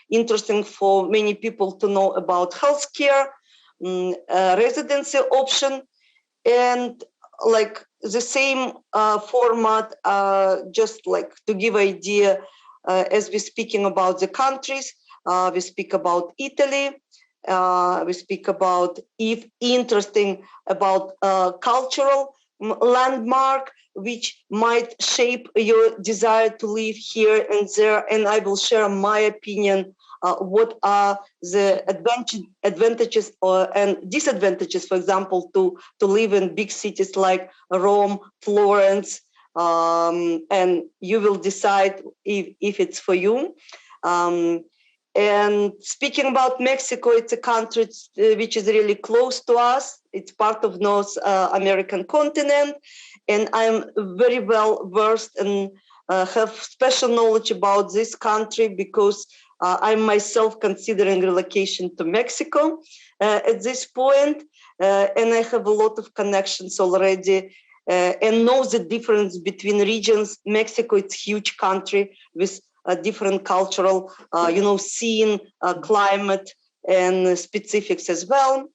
interesting for many people to know about healthcare, residency option, and like the same format, just like to give idea, as we're speaking about the countries, we speak about Italy, we speak about, if interesting, about cultural landmark, which might shape your desire to live here and there. And I will share my opinion, what are the advantages and disadvantages, for example, to live in big cities like Rome, Florence, and you will decide if it's for you. And speaking about Mexico, it's a country which is really close to us. It's part of North American continent, and I'm very well versed and have special knowledge about this country because I'm myself considering relocation to Mexico at this point, and I have a lot of connections already and know the difference between regions. Mexico, it's a huge country with different cultural, scene, climate, and specifics as well.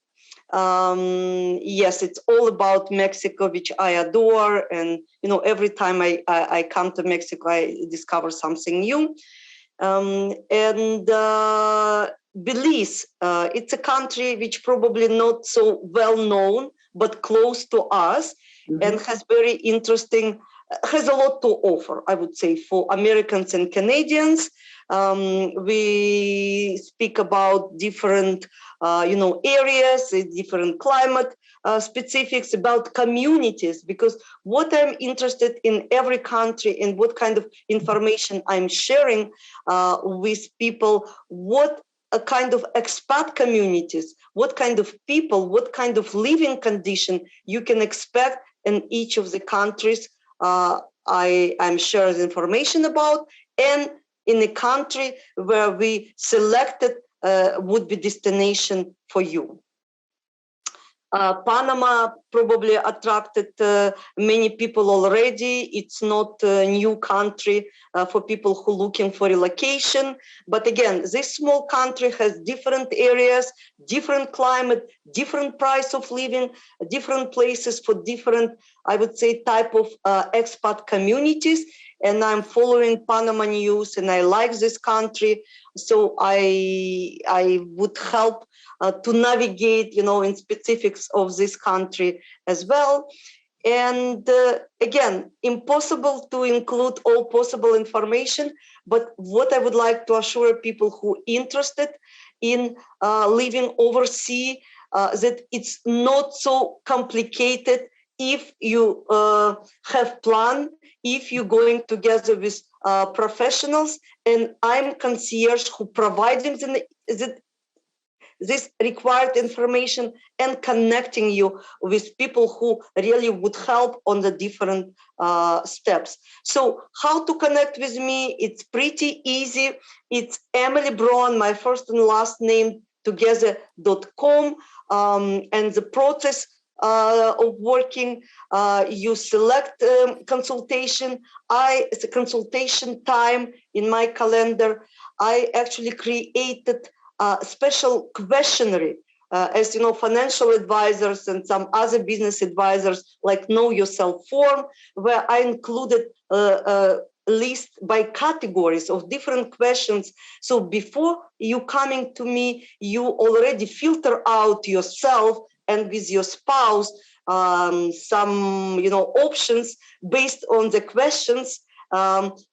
Yes, it's all about Mexico, which I adore. And, every time I come to Mexico, I discover something new. And Belize, it's a country which probably not so well known, but close to us, and has very interesting, has a lot to offer, I would say, for Americans and Canadians. We speak about different, areas, different climate specifics, about communities, because what I'm interested in every country and what kind of information I'm sharing with people, what a kind of expat communities, what kind of people, what kind of living condition you can expect in each of the countries I'm sharing information about, and in a country where we selected would be destination for you. Panama probably attracted many people already. It's not a new country for people who are looking for relocation. But again, this small country has different areas, different climate, different price of living, different places for different, I would say, type of expat communities. And I'm following Panama news, and I like this country. So I would help to navigate, in specifics of this country as well. And again, impossible to include all possible information, but what I would like to assure people who are interested in living overseas, that it's not so complicated if you have plan, if you're going together with professionals, and I'm concierge who providing this required information and connecting you with people who really would help on the different steps. So how to connect with me? It's pretty easy. It's Emily Bron, my first and last name together.com, and the process of working, you select consultation. It's a consultation time in my calendar. I actually created a special questionnaire, as you know, financial advisors and some other business advisors like Know Yourself form, where I included a list by categories of different questions. So before you coming to me, you already filter out yourself and with your spouse some options based on the questions.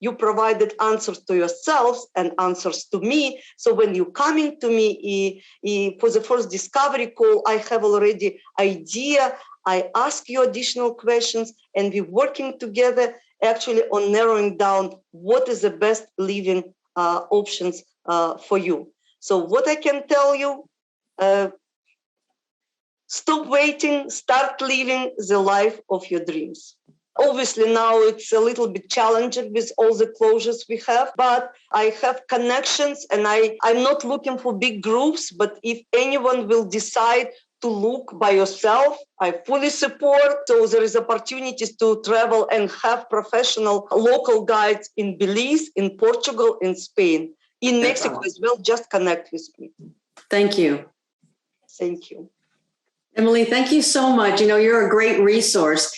You provided answers to yourselves and answers to me. So when you coming to me for the first discovery call, I have already idea. I ask you additional questions, and we're working together actually on narrowing down what is the best living options for you. So what I can tell you, stop waiting, start living the life of your dreams. Obviously, now it's a little bit challenging with all the closures we have, but I have connections, and I'm not looking for big groups, but if anyone will decide to look by yourself, I fully support. So there is opportunities to travel and have professional local guides in Belize, in Portugal, in Spain, in Mexico as well. Just connect with me. Thank you. Thank you. Emily, thank you so much. You're a great resource.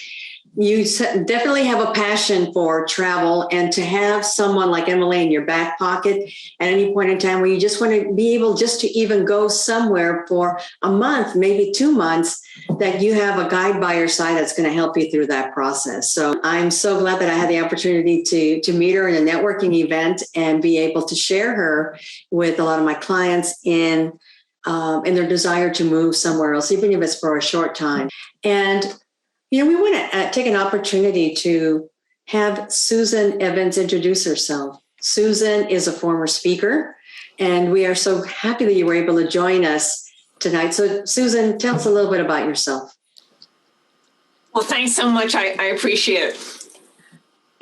You definitely have a passion for travel, and to have someone like Emily in your back pocket at any point in time where you just want to be able just to even go somewhere for a month, maybe 2 months, that you have a guide by your side that's going to help you through that process. So I'm so glad that I had the opportunity to meet her in a networking event and be able to share her with a lot of my clients in their desire to move somewhere else, even if it's for a short time. And we want to take an opportunity to have Susan Evans introduce herself. Susan is a former speaker, and we are so happy that you were able to join us tonight. So, Susan, tell us a little bit about yourself. Well, thanks so much. I appreciate it.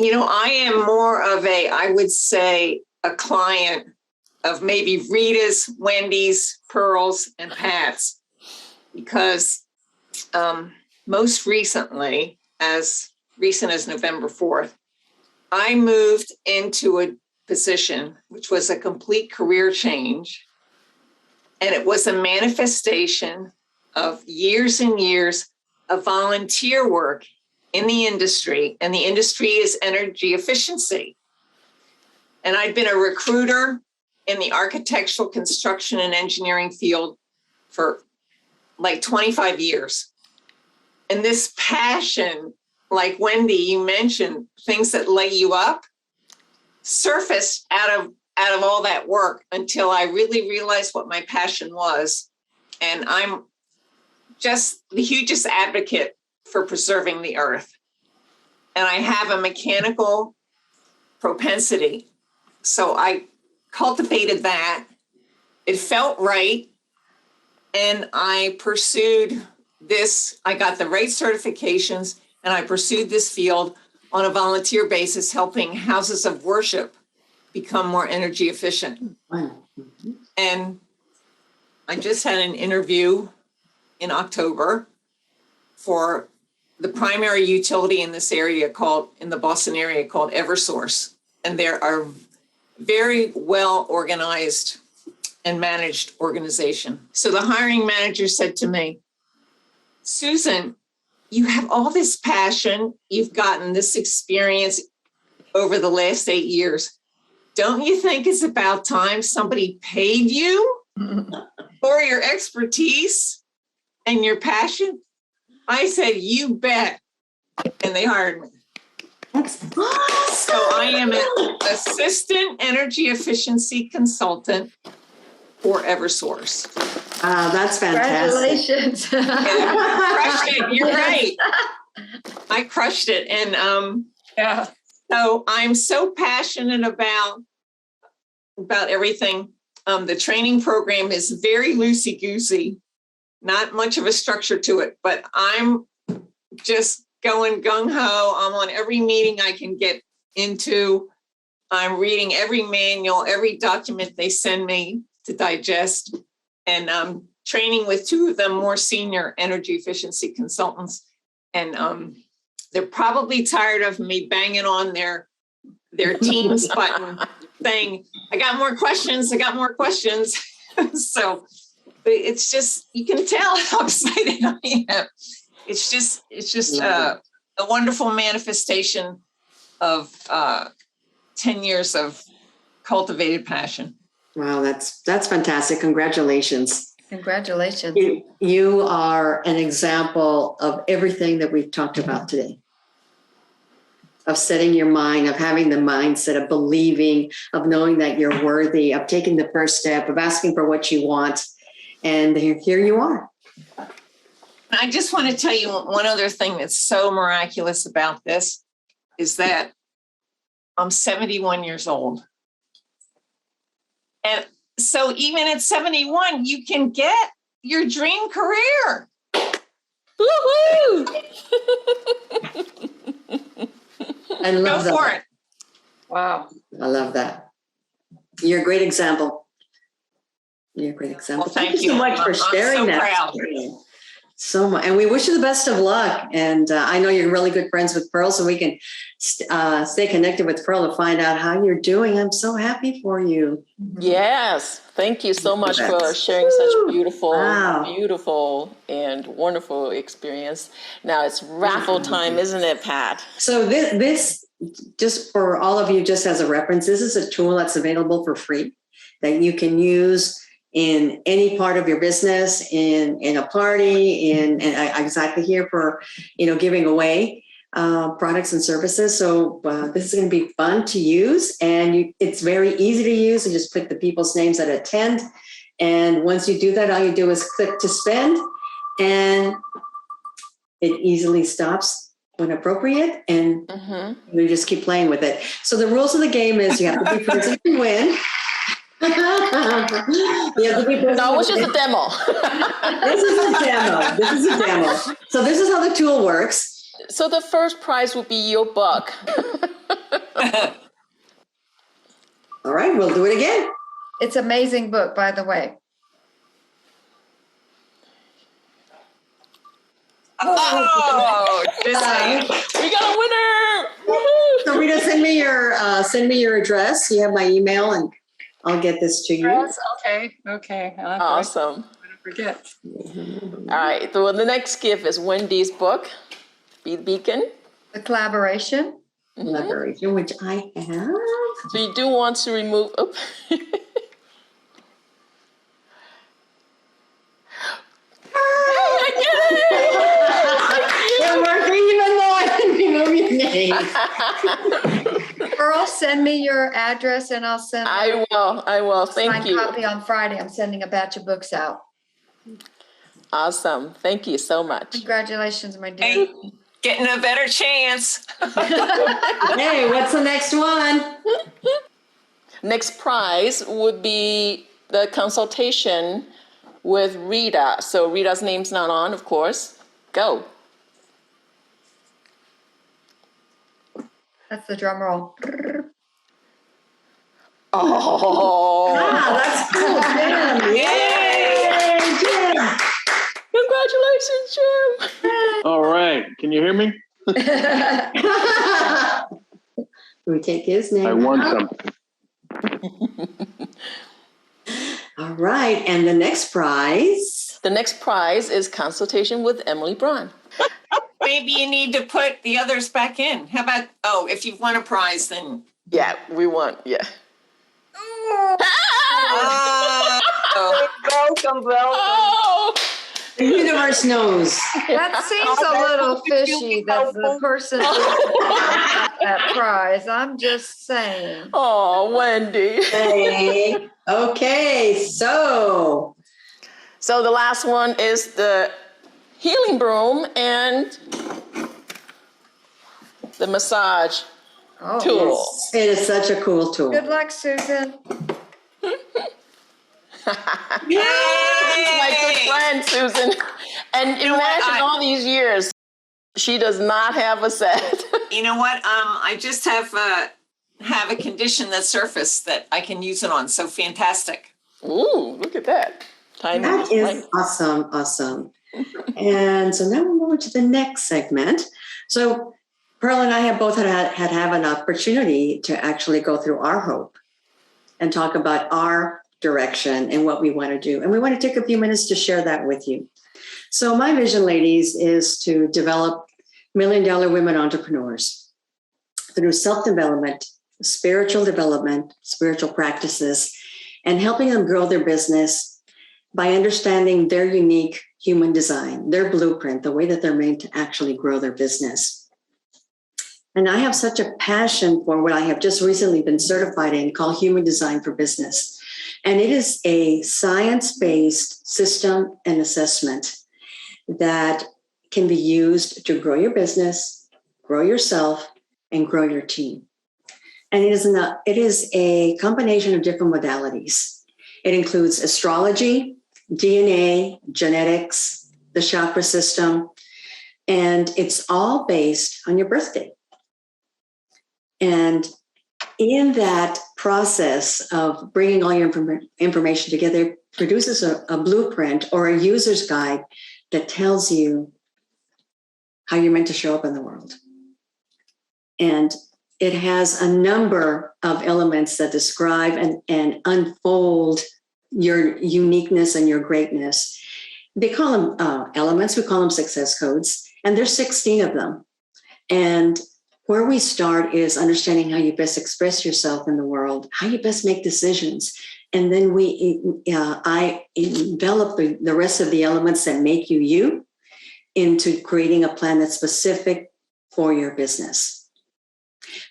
I am more of I would say, a client of maybe Rita's, Wendy's, Pearl's, and Pat's, because most recently, as recent as November 4th, I moved into a position which was a complete career change. And it was a manifestation of years and years of volunteer work in the industry. And the industry is energy efficiency. And I'd been a recruiter in the architectural, construction, and engineering field for like 25 years. And this passion, like Wendy, you mentioned, things that lay you up, surfaced out of all that work until I really realized what my passion was. And I'm just the hugest advocate for preserving the earth. And I have a mechanical propensity. So I cultivated that. It felt right. And I pursued this. I got the right certifications, and I pursued this field on a volunteer basis, helping houses of worship become more energy efficient. And I just had an interview in October for the primary utility in this area in the Boston area called Eversource. And they're a very well organized and managed organization. So the hiring manager said to me, Susan, you have all this passion. You've gotten this experience over the last 8 years. Don't you think it's about time somebody paid you for your expertise and your passion? I said, you bet. And they hired me. That's awesome. So I am an assistant energy efficiency consultant for Eversource. Wow, that's fantastic. Congratulations. And I crushed it. You're right. I crushed it. And Yeah. so I'm so passionate about everything. The training program is very loosey-goosey, not much of a structure to it, but I'm just going gung-ho. I'm on every meeting I can get into. I'm reading every manual, every document they send me to digest. And I'm training with 2 of them more senior energy efficiency consultants. And they're probably tired of me banging on their Teams button saying, I got more questions. So it's just, you can tell how excited I am. It's just a wonderful manifestation of 10 years of cultivated passion. Wow, that's fantastic. Congratulations. Congratulations. You are an example of everything that we've talked about today. Of setting your mind, of having the mindset, of believing, of knowing that you're worthy, of taking the first step, of asking for what you want. And here you are. I just want to tell you one other thing that's so miraculous about this is that I'm 71 years old. And so even at 71, you can get your dream career. Woohoo! I love Go for that. it. Wow. I love that. You're a great example. You're a great example. Well, thank you so you. much for I'm sharing so that. proud. So much. And we wish you the best of luck. And I know you're really good friends with Pearl, so we can stay connected with Pearl to find out how you're doing. I'm so happy for you. Yes. Thank you so much for Congrats. sharing such beautiful, Wow. beautiful and wonderful experience. Now it's raffle time, isn't it, Pat? So this, just for all of you, just as a reference, this is a tool that's available for free that you can use in any part of your business, in a party, and exactly here for, giving away products and services. So this is going to be fun to use, and it's very easy to use. You just put the people's names that attend, and once you do that, all you do is click to spend, and it easily stops when appropriate, and you just keep playing with it. So the rules of the game is you have to be present to win. No, it's just a demo. This is a demo. So this is how the tool works. So the first prize will be your book. All right, we'll do it again. It's an amazing book, by the way. Oh, just saying. We got a winner! Woohoo! So Rita, send me your address. You have my email, and I'll get this to you. Yes, okay. I'll have to Awesome. forget. All right. So the next gift is Wendy's book, Be the Beacon. The collaboration. Collaboration, which I have. So you do want to remove. Oops. It worked even though I didn't remove your name. Earl, send me your address and I'll send I will. Thank signed you. copy on Friday. I'm sending a batch of books out. Awesome. Thank you so much. Congratulations, my dear. Hey, getting a better chance. Hey, what's the next one? Next prize would be the consultation with Rita. So Rita's name's not on, of course. Go. That's the drum roll. Oh, That's cool, Jim. Yay, Jim. congratulations, Jim. All right. Can you hear me? We take his name. I won out. something. All right. And the next prize. The next prize is consultation with Emily Bron. Maybe you need to put the others back in. How about, if you've won a prize, then. Yeah, we won. Yeah. Welcome. Oh! The universe knows. That seems a little fishy that the person got that prize. I'm just saying. Oh, Wendy. Hey. Okay. So So the last one is the healing broom and the massage tool. it is such a cool tool. Good luck, Susan. She's my good friend, Susan. And imagine all these years, she does not have a set. You know what? I just have a condition that surfaced that I can use it on. So fantastic. Ooh, look at that. Tiny. That is awesome. And so now we'll move to the next segment. So Pearl and I have both had an opportunity to actually go through our hope and talk about our direction and what we want to do. And we want to take a few minutes to share that with you. So my vision, ladies, is to develop $1 million women entrepreneurs through self-development, spiritual development, spiritual practices, and helping them grow their business by understanding their unique human design, their blueprint, the way that they're made to actually grow their business. And I have such a passion for what I have just recently been certified in called Human Design for Business. And it is a science-based system and assessment that can be used to grow your business, grow yourself, and grow your team. And it is a combination of different modalities. It includes astrology, DNA, genetics, the chakra system, and it's all based on your birthday. And in that process of bringing all your information together, it produces a blueprint or a user's guide that tells you how you're meant to show up in the world. And it has a number of elements that describe and unfold your uniqueness and your greatness. They call them elements, we call them success codes, and there's 16 of them. And where we start is understanding how you best express yourself in the world, how you best make decisions. And then I envelop the rest of the elements that make you into creating a plan that's specific for your business.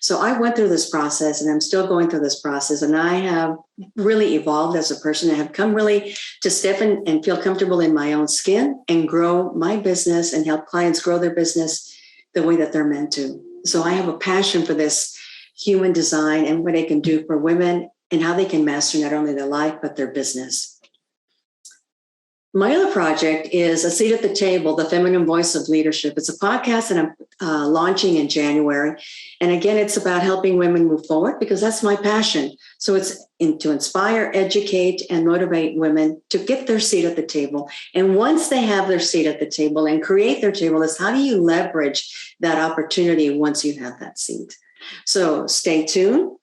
So I went through this process and I'm still going through this process. And I have really evolved as a person. I have come really to step in and feel comfortable in my own skin and grow my business and help clients grow their business the way that they're meant to. So I have a passion for this human design and what it can do for women and how they can master not only their life, but their business. My other project is A Seat at the Table, the Feminine Voice of Leadership. It's a podcast that I'm launching in January. And again, it's about helping women move forward because that's my passion. So it's to inspire, educate, and motivate women to get their seat at the table. And once they have their seat at the table and create their table, is how do you leverage that opportunity once you have that seat? So stay tuned.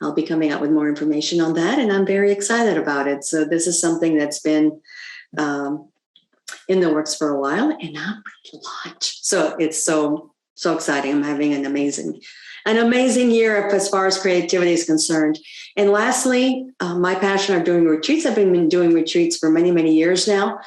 I'll be coming out with more information on that, and I'm very excited about it. So this is something that's been in the works for a while, and I'm launch. So it's so exciting. I'm having an amazing year as far as creativity is concerned. And lastly, my passion of doing retreats. I've been doing retreats for many, many years now.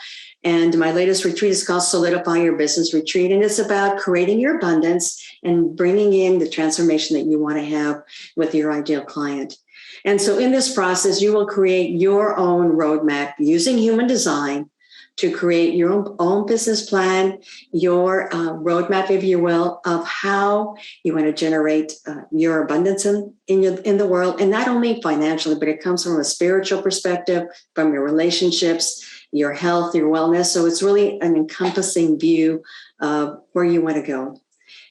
And my latest retreat is called Solidify Your Business Retreat. And it's about creating your abundance and bringing in the transformation that you want to have with your ideal client. And so in this process, you will create your own roadmap using human design to create your own business plan, your roadmap, if you will, of how you want to generate your abundance in the world. And not only financially, but it comes from a spiritual perspective, from your relationships, your health, your wellness. So it's really an encompassing view of where you want to go.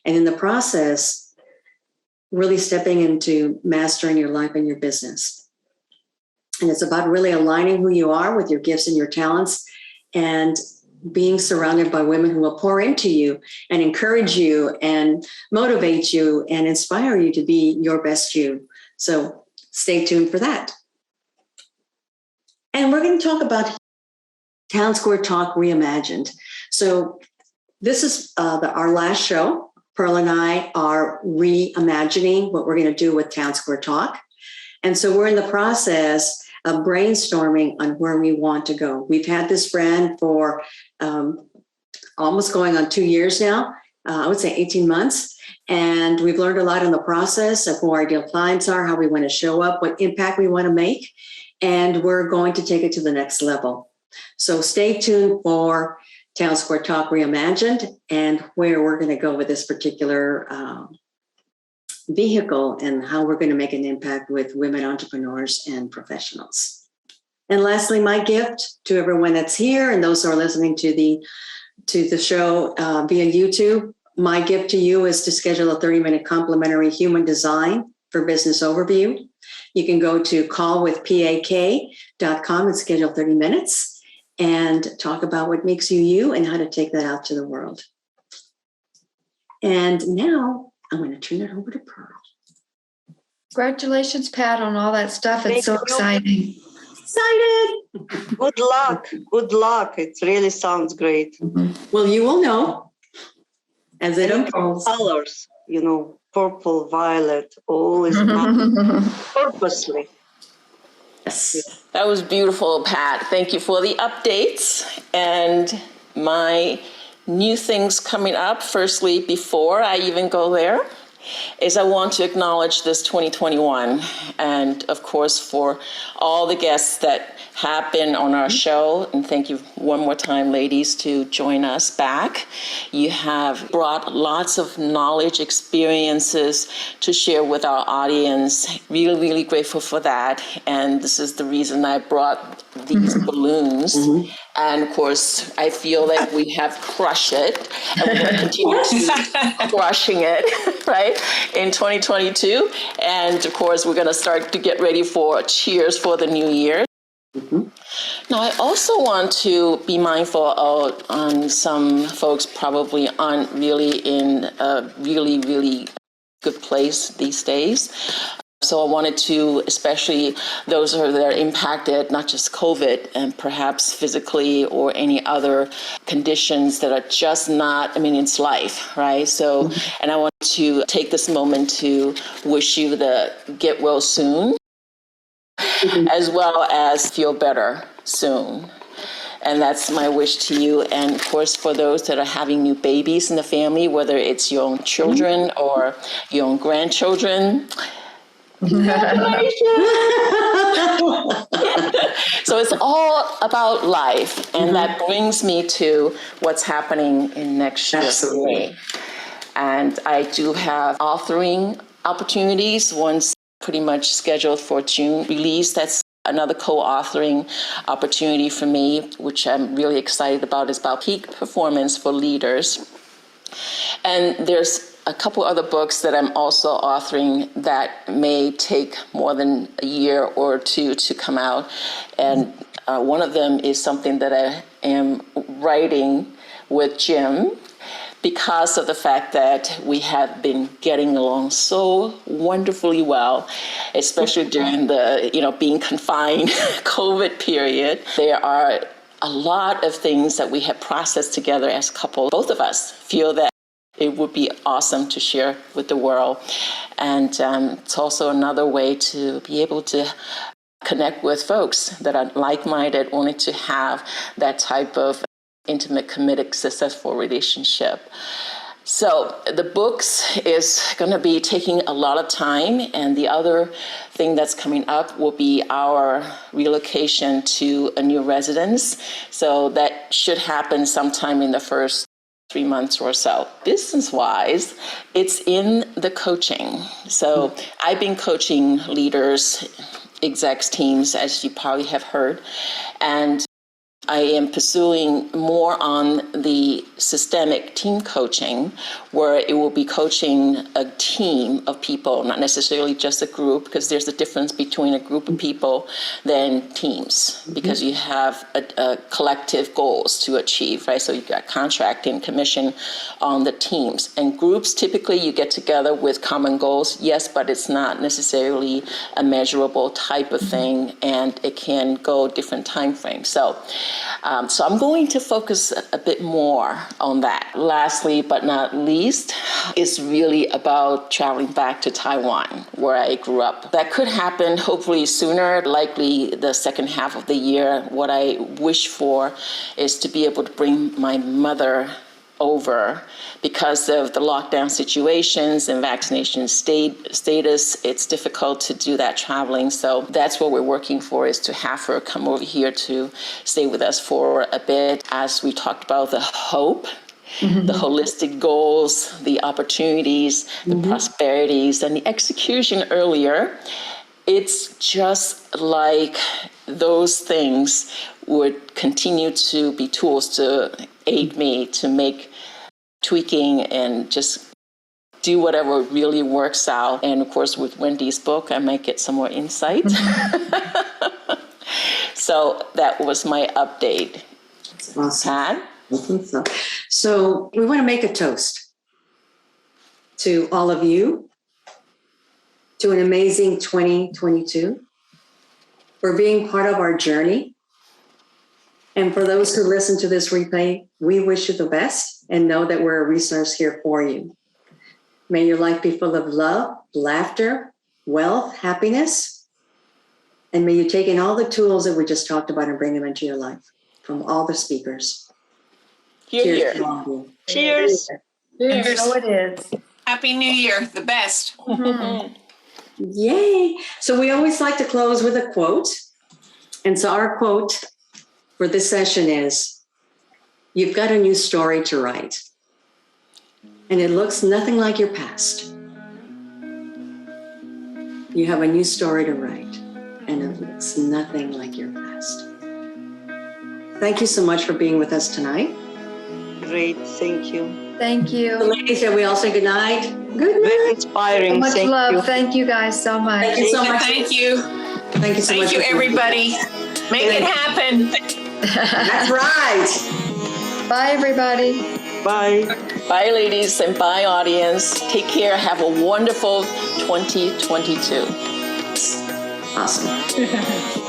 And in the process, really stepping into mastering your life and your business. And it's about really aligning who you are with your gifts and your talents and being surrounded by women who will pour into you and encourage you and motivate you and inspire you to be your best you. So stay tuned for that. And we're going to talk about Town Square Talk Reimagined. So this is our last show. Pearl and I are reimagining what we're going to do with Town Square Talk. And so we're in the process of brainstorming on where we want to go. We've had this brand for almost going on 2 years now, I would say 18 months. And we've learned a lot in the process of who our ideal clients are, how we want to show up, what impact we want to make. And we're going to take it to the next level. So stay tuned for Town Square Talk Reimagined and where we're going to go with this particular vehicle and how we're going to make an impact with women entrepreneurs and professionals. And lastly, my gift to everyone that's here and those who are listening to the show via YouTube, my gift to you is to schedule a 30-minute complimentary human design for business overview. You can go to callwithpak.com and schedule 30 minutes and talk about what makes you you and how to take that out to the world. And now I'm going to turn it over to Pearl. Congratulations, Pat, on all that stuff. It's Thank so you. exciting. Excited. Good luck. Good luck. It really sounds great. Well, you will know as it And unfolds. colors, purple, violet, all is done purposely. Yes. That was beautiful, Pat. Thank you for the updates. And my new things coming up, firstly, before I even go there, is I want to acknowledge this 2021. And of course, for all the guests that have been on our show, and thank you one more time, ladies, to join us back. You have brought lots of knowledge, experiences to share with our audience. Really, really grateful for that. And this is the reason I brought these balloons. And of course, I feel like we have crushed it, and we're going to continue to crushing it, right, in 2022. And of course, we're going to start to get ready for cheers for the new year. Now, I also want to be mindful on some folks probably aren't really in a really, really good place these days. So I wanted to, especially those that are impacted, not just COVID, and perhaps physically or any other conditions that are just not, it's life, right? So, and I want to take this moment to wish you the get well soon, as well as feel better soon. And that's my wish to you. And of course, for those that are having new babies in the family, whether it's your own children or your own grandchildren, congratulations. So it's all about life. And that brings me to what's happening in next year for me. And I do have authoring opportunities. One's pretty much scheduled for June release. That's another co-authoring opportunity for me, which I'm really excited about, is about peak performance for leaders. And there's a couple other books that I'm also authoring that may take more than a year or two to come out. And one of them is something that I am writing with Jim, because of the fact that we have been getting along so wonderfully well, especially during the, being confined COVID period. There are a lot of things that we have processed together as a couple. Both of us feel that it would be awesome to share with the world. And it's also another way to be able to connect with folks that are like-minded, wanting to have that type of intimate, committed, successful relationship. So the books is going to be taking a lot of time. And the other thing that's coming up will be our relocation to a new residence. So that should happen sometime in the first 3 months or so. Business-wise, it's in the coaching. So I've been coaching leaders, execs, teams, as you probably have heard. And I am pursuing more on the systemic team coaching, where it will be coaching a team of people, not necessarily just a group, because there's a difference between a group of people than teams, because you have a collective goals to achieve, right? So you've got contracting, commission on the teams. And groups, typically you get together with common goals, yes, but it's not necessarily a measurable type of thing, and it can go different time frames. So I'm going to focus a bit more on that. Lastly, but not least, is really about traveling back to Taiwan, where I grew up. That could happen hopefully sooner, likely the second half of the year. What I wish for is to be able to bring my mother over. Because of the lockdown situations and vaccination status, it's difficult to do that traveling. So that's what we're working for, is to have her come over here to stay with us for a bit, as we talked about the hope, the holistic goals, the opportunities, the prosperities, and the execution earlier. It's just like those things would continue to be tools to aid me to make tweaking and just do whatever really works out. And of course, with Wendy's book, I might get some more insight. So that was my update. That's awesome. Pat? I think so. So we want to make a toast to all of you, to an amazing 2022, for being part of our journey. And for those who listen to this replay, we wish you the best and know that we're a resource here for you. May your life be full of love, laughter, wealth, happiness. And may you take in all the tools that we just talked about and bring them into your life from all the speakers. Here, Cheers here. to all of you. Cheers. And so it is. Happy New Year, the best. Yay. So we always like to close with a quote. And so our quote for this session is, you've got a new story to write, and it looks nothing like your past. You have a new story to write, and it looks nothing like your past. Thank you so much for being with us tonight. Great. Thank you. Thank The you. ladies, shall we all say good night? Good Very night. inspiring. Much Thank love. you. Thank you guys so much. Thank you so much. Thank you. Thank you so much. Thank you, for being with us. everybody. Make it happen. That's right. Bye, everybody. Bye. Bye, ladies, and bye, audience. Take care. Have a wonderful 2022. Awesome.